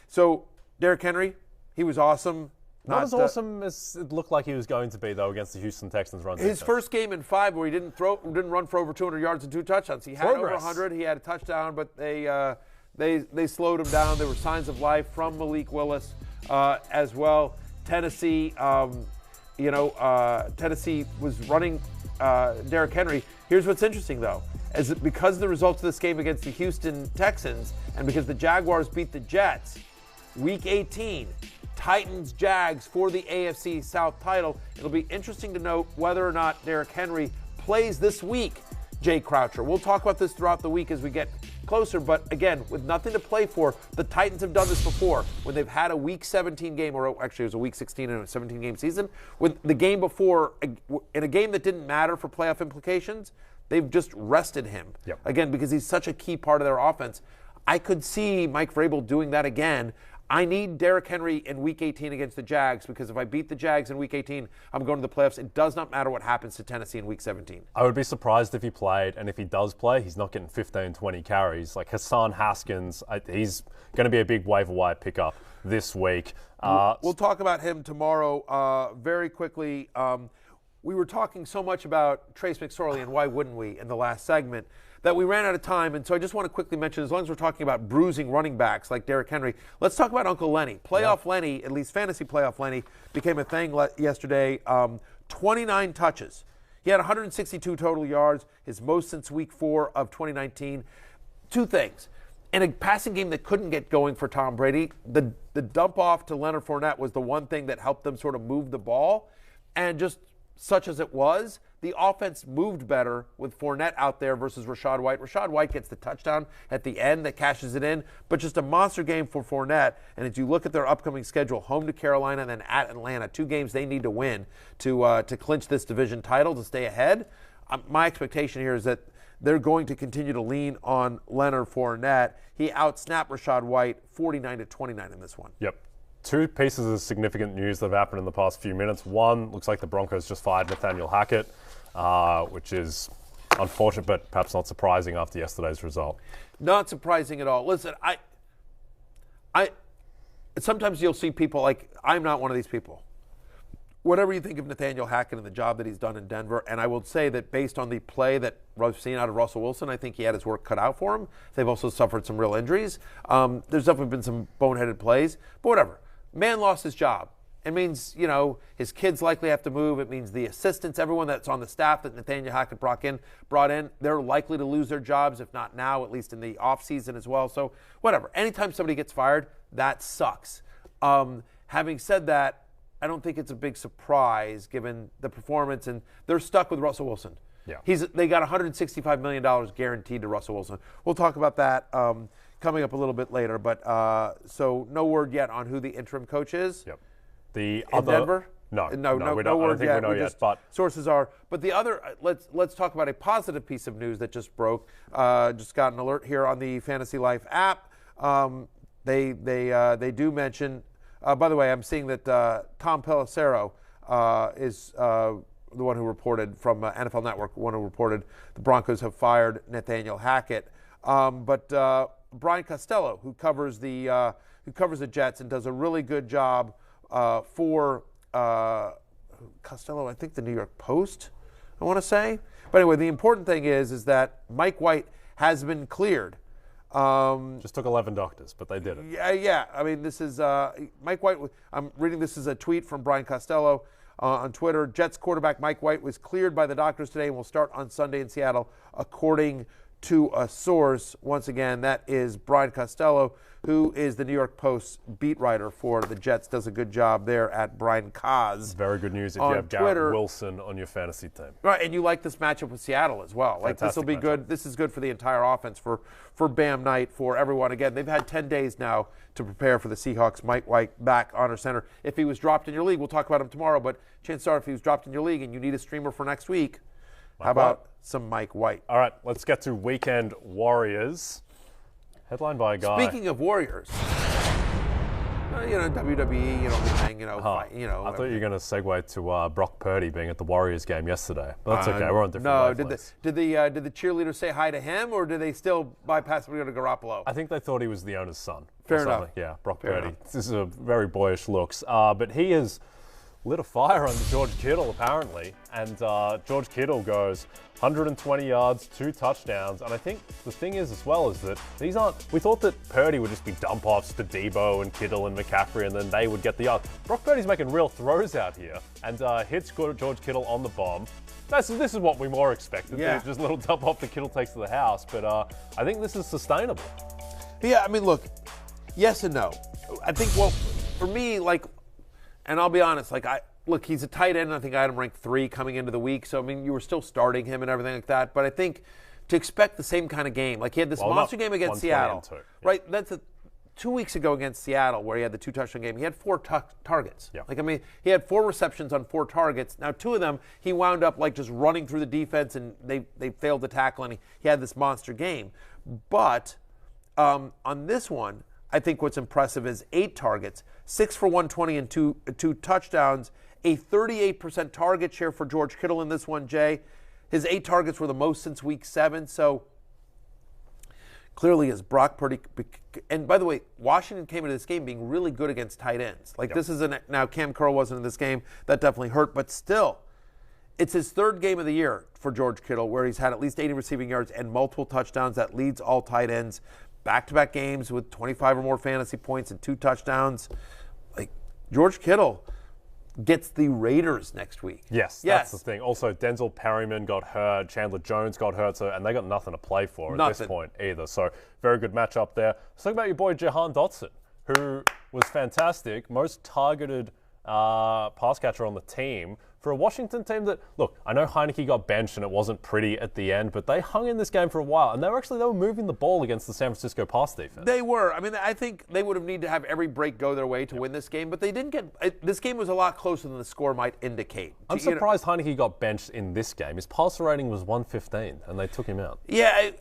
So Derrick Henry, he was awesome. Not as awesome as it looked like he was going to be, though, against the Houston Texans run defense. His first game in 5 where he didn't run for over 200 yards and 2 touchdowns. He had over 100. He had a touchdown, but they slowed him down. There were signs of life from Malik Willis as well. Tennessee, Tennessee was running Derrick Henry. Here's what's interesting, though. Because of the results of this game against the Houston Texans and because the Jaguars beat the Jets, Week 18, Titans-Jags for the AFC South title. It'll be interesting to note whether or not Derrick Henry plays this week Jay Croucher. We'll talk about this throughout the week as we get closer, but again, with nothing to play for, the Titans have done this before when they've had a Week 17 game, or actually it was a Week 16 and a 17-game season. With the game before, in a game that didn't matter for playoff implications, they've just rested him. Yep. Again, because he's such a key part of their offense. I could see Mike Vrabel doing that again. I need Derrick Henry in Week 18 against the Jags, because if I beat the Jags in Week 18, I'm going to the playoffs. It does not matter what happens to Tennessee in Week 17. I would be surprised if he played, and if he does play, he's not getting 15, 20 carries. Like Hassan Haskins, he's going to be a big waiver wire pickup this week. We'll talk about him tomorrow very quickly. We were talking so much about Trace McSorley, and why wouldn't we, in the last segment, that we ran out of time. And so I just want to quickly mention, as long as we're talking about bruising running backs like Derrick Henry, let's talk about Uncle Lenny. Playoff Lenny, at least fantasy playoff Lenny, became a thing yesterday. 29 touches. He had 162 total yards, his most since week 4 of 2019. Two things. In a passing game that couldn't get going for Tom Brady, the dump off to Leonard Fournette was the one thing that helped them sort of move the ball. And just such as it was, the offense moved better with Fournette out there versus Rachaad White. Rachaad White gets the touchdown at the end that cashes it in, but just a monster game for Fournette. And as you look at their upcoming schedule, home to Carolina and then at Atlanta, 2 games they need to win to clinch this division title, to stay ahead. My expectation here is that they're going to continue to lean on Leonard Fournette. He outsnapped Rachaad White 49-29 in this one. Yep. 2 pieces of significant news that have happened in the past few minutes. One, looks like the Broncos just fired Nathaniel Hackett, which is unfortunate, but perhaps not surprising after yesterday's result. Not surprising at all. Listen, I sometimes you'll see people like, I'm not one of these people. Whatever you think of Nathaniel Hackett and the job that he's done in Denver, and I will say that based on the play that we've seen out of Russell Wilson, I think he had his work cut out for him. They've also suffered some real injuries. There's definitely been some boneheaded plays, but whatever. Man lost his job. It means, his kids likely have to move. It means the assistants, everyone that's on the staff that Nathaniel Hackett brought in, they're likely to lose their jobs, if not now, at least in the offseason as well. So whatever. Anytime somebody gets fired, that sucks. Having said that, I don't think it's a big surprise given the performance, and they're stuck with Russell Wilson. Yeah. They got $165 million guaranteed to Russell Wilson. We'll talk about that coming up a little bit later. But so no word yet on who the interim coach is. Yep. In Denver? No, no we don't, word I don't think yet. we know yet. But sources are. But the other, let's talk about a positive piece of news that just broke. Just got an alert here on the Fantasy Life app. They do mention. By the way, I'm seeing that Tom Pelissero is the one who reported from NFL Network, one who reported the Broncos have fired Nathaniel Hackett. But Brian Costello, who covers the Jets and does a really good job for Costello, I think the New York Post, I want to say. But anyway, the important thing is that Mike White has been cleared. Just took 11 doctors, but they did it. Yeah. I mean, this is Mike White. I'm reading this as a tweet from Brian Costello on Twitter. Jets quarterback Mike White was cleared by the doctors today and will start on Sunday in Seattle, according to a source. Once again, that is Brian Costello, who is the New York Post beat writer for the Jets. Does a good job there at Brian Cos. Very good news if you have Garrett Wilson on your fantasy team. Right, and you like this matchup with Seattle as well. Like, this will be good. This is good for the entire offense, for Bam Knight, for everyone. Again, they've had 10 days now to prepare for the Seahawks. Mike White back under center. If he was dropped in your league, we'll talk about him tomorrow, but chances are if he was dropped in your league and you need a streamer for next week, how about some Mike White? All right, let's get to Weekend Warriors. Headlined by a guy. Speaking of Warriors, WWE, thing, fight, I thought you were going to segue to Brock Purdy being at the Warriors game yesterday, but that's okay. We're on different wavelengths. Did the cheerleaders say hi to him, or did they still bypass him to go to Garoppolo? I think they thought he was the owner's son. Fair enough. Yeah, Brock Fair Purdy. enough. This is a very boyish looks, but he has lit a fire on George Kittle apparently, and George Kittle goes 120 yards, 2 touchdowns, and I think the thing is as well is that these aren't. We thought that Purdy would just be dump offs to Debo and Kittle and McCaffrey, and then they would get the yards. Brock Purdy's making real throws out here, and hits George Kittle on the bomb. This is what we more expected. Yeah. Just a little dump off that Kittle takes to the house, but I think this is sustainable. Yeah, I mean, look, yes and no. I think, for me, and I'll be honest, look, he's a tight end. I think I had him ranked 3 coming into the week. So, I mean, you were still starting him and everything like that. But I think to expect the same kind of game, like he had this monster game against Seattle, right? That's 2 weeks ago against Seattle where he had the 2-touchdown game. He had 4 targets. Yeah. Like, I mean, he had 4 receptions on 4 targets. Now, 2 of them, he wound up like just running through the defense and they failed to tackle, and he had this monster game. But on this one, I think what's impressive is 8 targets, 6 for 120 and two touchdowns, a 38% target share for George Kittle in this one, Jay. His 8 targets were the most since week 7. So clearly, as Brock Purdy, and by the way, Washington came into this game being really good against tight ends. Like this is now Cam Curl wasn't in this game. That definitely hurt, but still, it's his 3rd game of the year for George Kittle where he's had at least 80 receiving yards and multiple touchdowns. That leads all tight ends. Back-to-back games with 25 or more fantasy points and 2 touchdowns. Like George Kittle gets the Raiders next week. Yes, that's the thing. Also, Denzel Perryman got hurt, Chandler Jones got hurt, and they got nothing to play for at this point either. So, very good matchup there. Let's talk about your boy Jahan Dotson, who was fantastic, most targeted pass catcher on the team for a Washington team that, look, I know Heineke got benched and it wasn't pretty at the end, but they hung in this game for a while, and they were moving the ball against the San Francisco pass defense. They were. I mean, I think they would have needed to have every break go their way to win this game, but they didn't get. This game was a lot closer than the score might indicate. I'm surprised Heineke got benched in this game. His passer rating was 115, and they took him out. Yeah,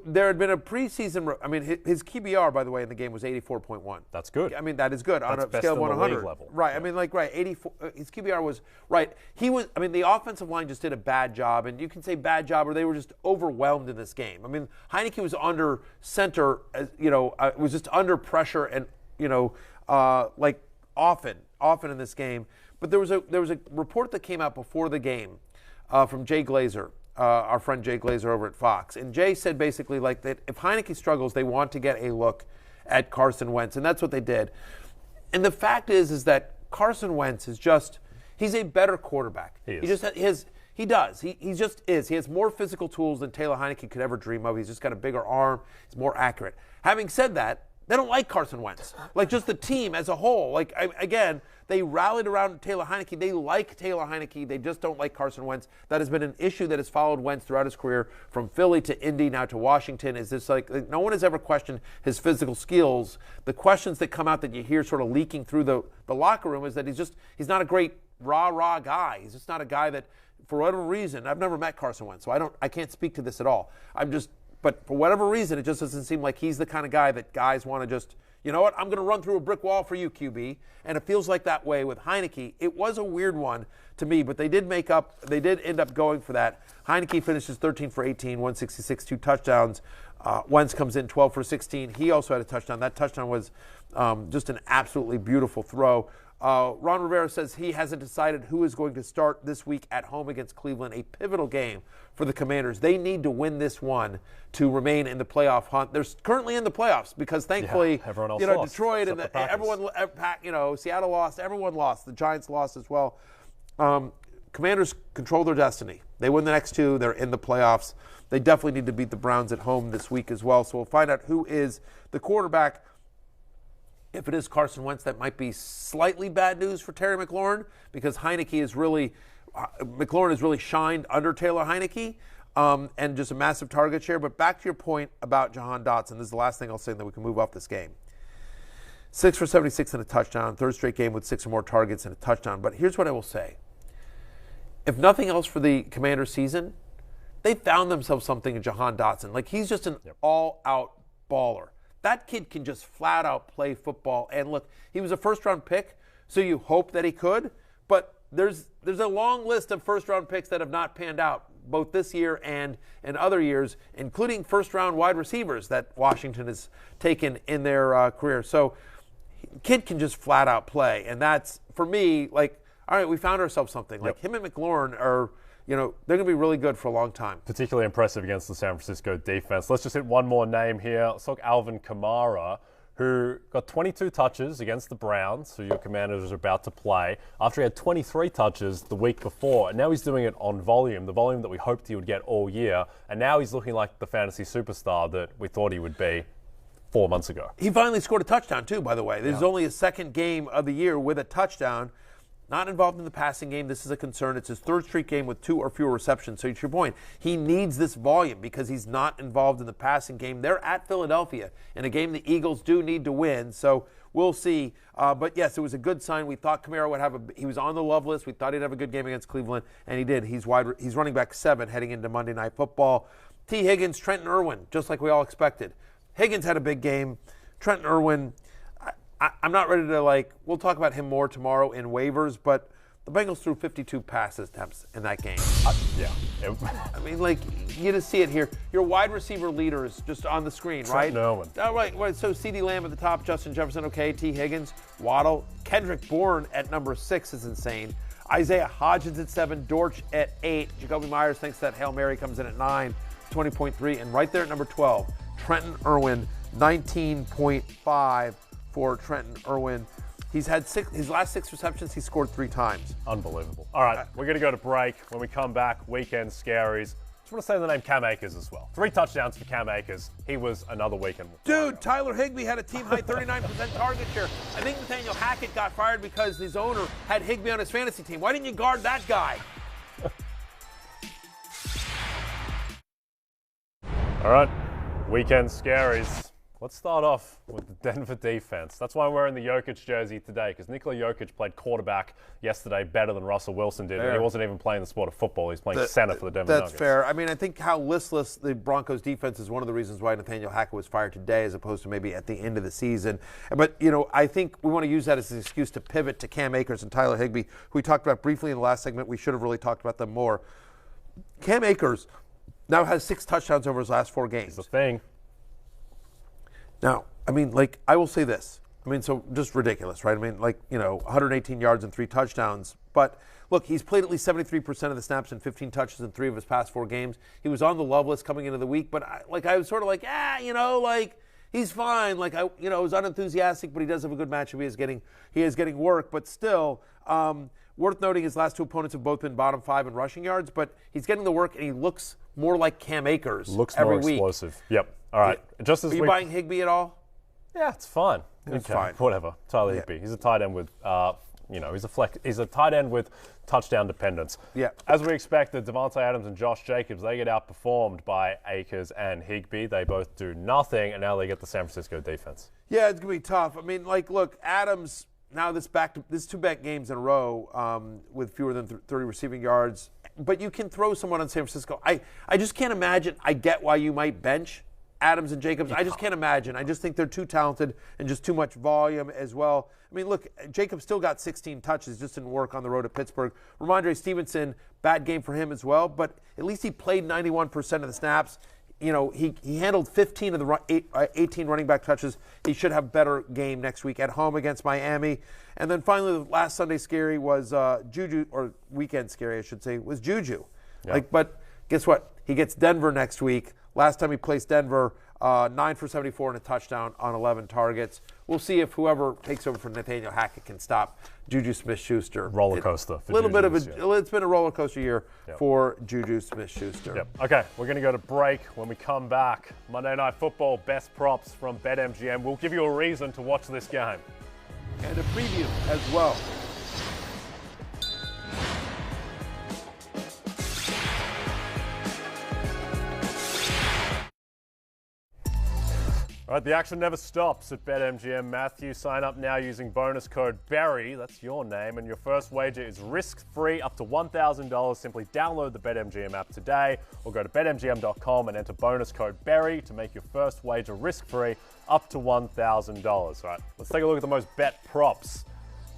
there had been a preseason. I mean, his QBR, by the way, in the game was 84.1. That's good. I mean, that is good on a scale of 1 to 100. Level. Right. Yeah. I mean, 84. His QBR was right. He was. I mean, the offensive line just did a bad job, and you can say bad job, or they were just overwhelmed in this game. I mean, Heineke was under center, was just under pressure, and often in this game. But there was a report that came out before the game from Jay Glazer, our friend Jay Glazer over at Fox, and Jay said basically like that if Heineke struggles, they want to get a look at Carson Wentz, and that's what they did. And the fact is that Carson Wentz is he's a better quarterback. He is. He does. He just is. He has more physical tools than Taylor Heineke could ever dream of. He's just got a bigger arm. He's more accurate. Having said that, they don't like Carson Wentz. Like just the team as a whole. Like again, they rallied around Taylor Heineke. They like Taylor Heineke. They just don't like Carson Wentz. That has been an issue that has followed Wentz throughout his career, from Philly to Indy, now to Washington. Is this like no one has ever questioned his physical skills. The questions that come out that you hear sort of leaking through the locker room is that he's not a great rah guy. He's just not a guy that, for whatever reason, I've never met Carson Wentz, so I can't speak to this at all. But for whatever reason, it just doesn't seem like he's the kind of guy that guys want to just, you know what, I'm going to run through a brick wall for you, QB. And it feels like that way with Heineke. It was a weird one to me, but they did end up going for that. Heineke finishes 13 for 18, 166, 2 touchdowns. Wentz comes in 12 for 16. He also had a touchdown. That touchdown was just an absolutely beautiful throw. Ron Rivera says he hasn't decided who is going to start this week at home against Cleveland, a pivotal game for the Commanders. They need to win this one to remain in the playoff hunt. They're currently in the playoffs because thankfully, everyone else lost, Detroit and Seattle lost. Everyone lost. The Giants lost as well. Commanders control their destiny. They win the next 2. They're in the playoffs. They definitely need to beat the Browns at home this week as well. So we'll find out who is the quarterback. If it is Carson Wentz, that might be slightly bad news for Terry McLaurin because McLaurin has really shined under Taylor Heineke and just a massive target share. But back to your point about Jahan Dotson, this is the last thing I'll say, and then we can move off this game. 6 for 76 and a touchdown, 3rd straight game with 6 or more targets and a touchdown. But here's what I will say. If nothing else for the Commanders season, they found themselves something in Jahan Dotson. Like he's just an all-out baller. That kid can just flat out play football. And look, he was a first-round pick, so you hope that he could. But there's a long list of first-round picks that have not panned out, both this year and in other years, including first-round wide receivers that Washington has taken in their career. So kid can just flat out play. And that's, for me, like, all right, we found ourselves something. Like him and McLaurin are, they're going to be really good for a long time. Particularly impressive against the San Francisco defense. Let's just hit one more name here. Let's talk Alvin Kamara, who got 22 touches against the Browns, who your Commanders are about to play, after he had 23 touches the week before. And now he's doing it on volume, the volume that we hoped he would get all year. And now he's looking like the fantasy superstar that we thought he would be 4 months ago. He finally scored a touchdown, too, by the way. This is only his 2nd game of the year with a touchdown. not involved in the passing game. This is a concern. It's his third straight game with 2 or fewer receptions. So to your point, he needs this volume because he's not involved in the passing game. They're at Philadelphia in a game the Eagles do need to win. So we'll see. But yes, it was a good sign. We thought Kamara would he was on the love list. We thought he'd have a good game against Cleveland, and he did. He's running back 7 heading into Monday Night Football. T. Higgins, Trenton Irwin, just like we all expected. Higgins had a big game. Trenton Irwin, I'm not ready to we'll talk about him more tomorrow in waivers, but the Bengals threw 52 pass attempts in that game. I mean, you just see it here. Your wide receiver leaders just on the screen, right? Trenton Irwin. Right. So CeeDee Lamb at the top, Justin Jefferson, okay, T. Higgins, Waddle, Kendrick Bourne at number 6 is insane. Isaiah Hodgins at 7, Dortch at 8. Jacoby Myers thinks that Hail Mary comes in at 9, 20.3. And right there at number 12, Trenton Irwin, 19.5 for Trenton Irwin. He's had his last 6 receptions, he scored 3 times. Unbelievable. All right, we're going to go to break. When we come back, weekend scaries. Just want to say the name Cam Akers as well. 3 touchdowns for Cam Akers. He was another weekend. Dude, Tyler Higbee had a team-high 39% target share. I think Nathaniel Hackett got fired because his owner had Higbee on his fantasy team. Why didn't you guard that guy? All right, weekend scaries. Let's start off with the Denver defense. That's why I'm wearing the Jokic jersey today, because Nikola Jokic played quarterback yesterday better than Russell Wilson did. And he wasn't even playing the sport of football. He's playing center for the Denver Nuggets. That's fair. I mean, I think how listless the Broncos defense is one of the reasons why Nathaniel Hackett was fired today as opposed to maybe at the end of the season. But, I think we want to use that as an excuse to pivot to Cam Akers and Tyler Higbee, who we talked about briefly in the last segment. We should have really talked about them more. Cam Akers now has 6 touchdowns over his last 4 games. It's a thing. Now, I mean, I will say this. I mean, so just ridiculous, right? I mean, 118 yards and 3 touchdowns. But look, he's played at least 73% of the snaps and 15 touches in 3 of his past 4 games. He was on the love list coming into the week, but I was sort of he's fine. I was unenthusiastic, but he does have a good matchup. He is getting work, but still, worth noting his last 2 opponents have both been bottom 5 in rushing yards, but he's getting the work and he looks more like Cam Akers every week. Explosive. Yep. All right. Are you buying Higbee at all? Yeah, it's fine. It's fine. Whatever. Tyler Higbee. He's a tight end with, he's a tight end with touchdown dependence. Yeah. As we expected, Davante Adams and Josh Jacobs, they get outperformed by Akers and Higbee. They both do nothing, and now they get the San Francisco defense. Yeah, it's going to be tough. I mean, look, Adams, now this 2-back games in a row with fewer than 30 receiving yards. But you can throw someone on San Francisco. I just can't imagine. I get why you might bench Adams and Jacobs. I just can't imagine. I just think they're too talented and just too much volume as well. I mean, look, Jacobs still got 16 touches, just didn't work on the road to Pittsburgh. Ramondre Stevenson, bad game for him as well, but at least he played 91% of the snaps. He handled 15 of the 18 running back touches. He should have a better game next week at home against Miami. And then finally, the last Sunday scary was Juju, or weekend scary, I should say, was Juju. Yeah. But guess what? He gets Denver next week. Last time he placed Denver, 9 for 74 and a touchdown on 11 targets. We'll see if whoever takes over for Nathaniel Hackett can stop Juju Smith-Schuster. Roller coaster. It's been a roller coaster year for Juju Smith-Schuster. Yep. Okay, we're going to go to break. When we come back, Monday Night Football, best props from BetMGM. We'll give you a reason to watch this game. And a preview as well. All right, the action never stops at BetMGM. Matthew, sign up now using bonus code BERRY, that's your name, and your first wager is risk-free up to $1,000. Simply download the BetMGM app today or go to betmgm.com and enter bonus code BERRY to make your first wager risk-free up to $1,000. All right, let's take a look at the most bet props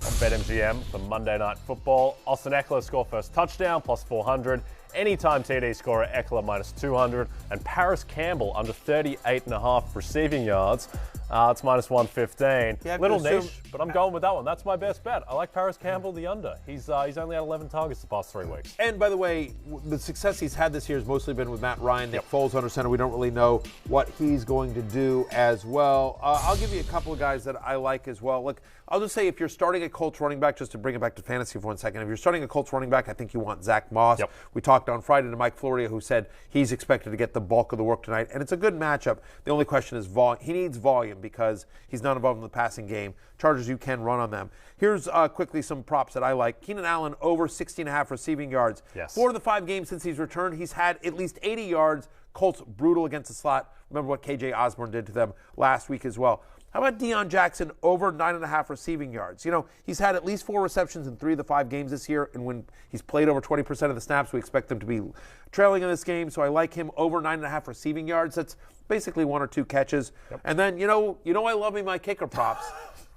on BetMGM for Monday Night Football. Austin Eckler score first touchdown, plus 400. Anytime TD scorer Eckler, minus 200. And Paris Campbell under 38.5 receiving yards. It's minus 115. Yeah, little niche, but I'm going with that one. That's my best bet. I like Paris Campbell, the under. He's only had 11 targets the past 3 weeks. And by the way, the success he's had this year has mostly been with Matt Ryan. Nick Foles under center. We don't really know what he's going to do as well. I'll give you a couple of guys that I like as well. Look, I'll just say if you're starting a Colts running back, just to bring it back to fantasy for 1 second, if you're starting a Colts running back, I think you want Zach Moss. Yep. We talked on Friday to Mike Florio, who said he's expected to get the bulk of the work tonight, and it's a good matchup. The only question is volume. He needs volume. because he's not involved in the passing game. Chargers, you can run on them. Here's quickly some props that I like. Keenan Allen over 60.5 receiving yards. Yes. 4 of the 5 games since he's returned, he's had at least 80 yards. Colts brutal against the slot. Remember what KJ Osborne did to them last week as well. How about Deion Jackson over 9.5 receiving yards? You know, he's had at least 4 receptions in 3 of the 5 games this year, and when he's played over 20% of the snaps, we expect them to be trailing in this game, so I like him over 9.5 receiving yards. That's basically 1 or 2 catches. Yep. And then, you know I love me my kicker props.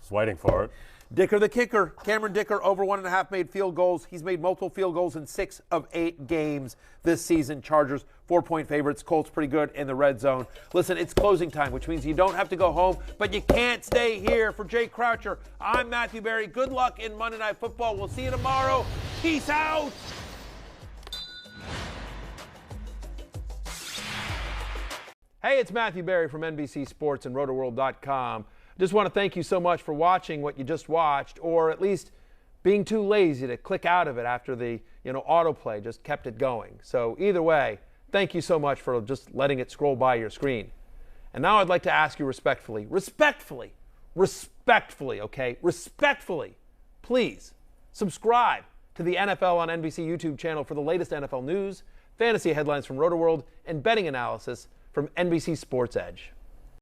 Was waiting for it. Dicker the kicker. Cameron Dicker over 1.5 made field goals. He's made multiple field goals in 6 of 8 games this season. Chargers 4-point favorites. Colts pretty good in the red zone. Listen, it's closing time, which means you don't have to go home, but you can't stay here. For Jay Croucher, I'm Matthew Berry. Good luck in Monday Night Football. We'll see you tomorrow. Peace out. Hey, it's Matthew Berry from NBC Sports and RotoWorld.com. Just want to thank you so much for watching what you just watched, or at least being too lazy to click out of it after the autoplay just kept it going. So either way, thank you so much for just letting it scroll by your screen. And now I'd like to ask you respectfully, please subscribe to the NFL on NBC YouTube channel for the latest NFL news, fantasy headlines from RotoWorld, and betting analysis from NBC Sports Edge.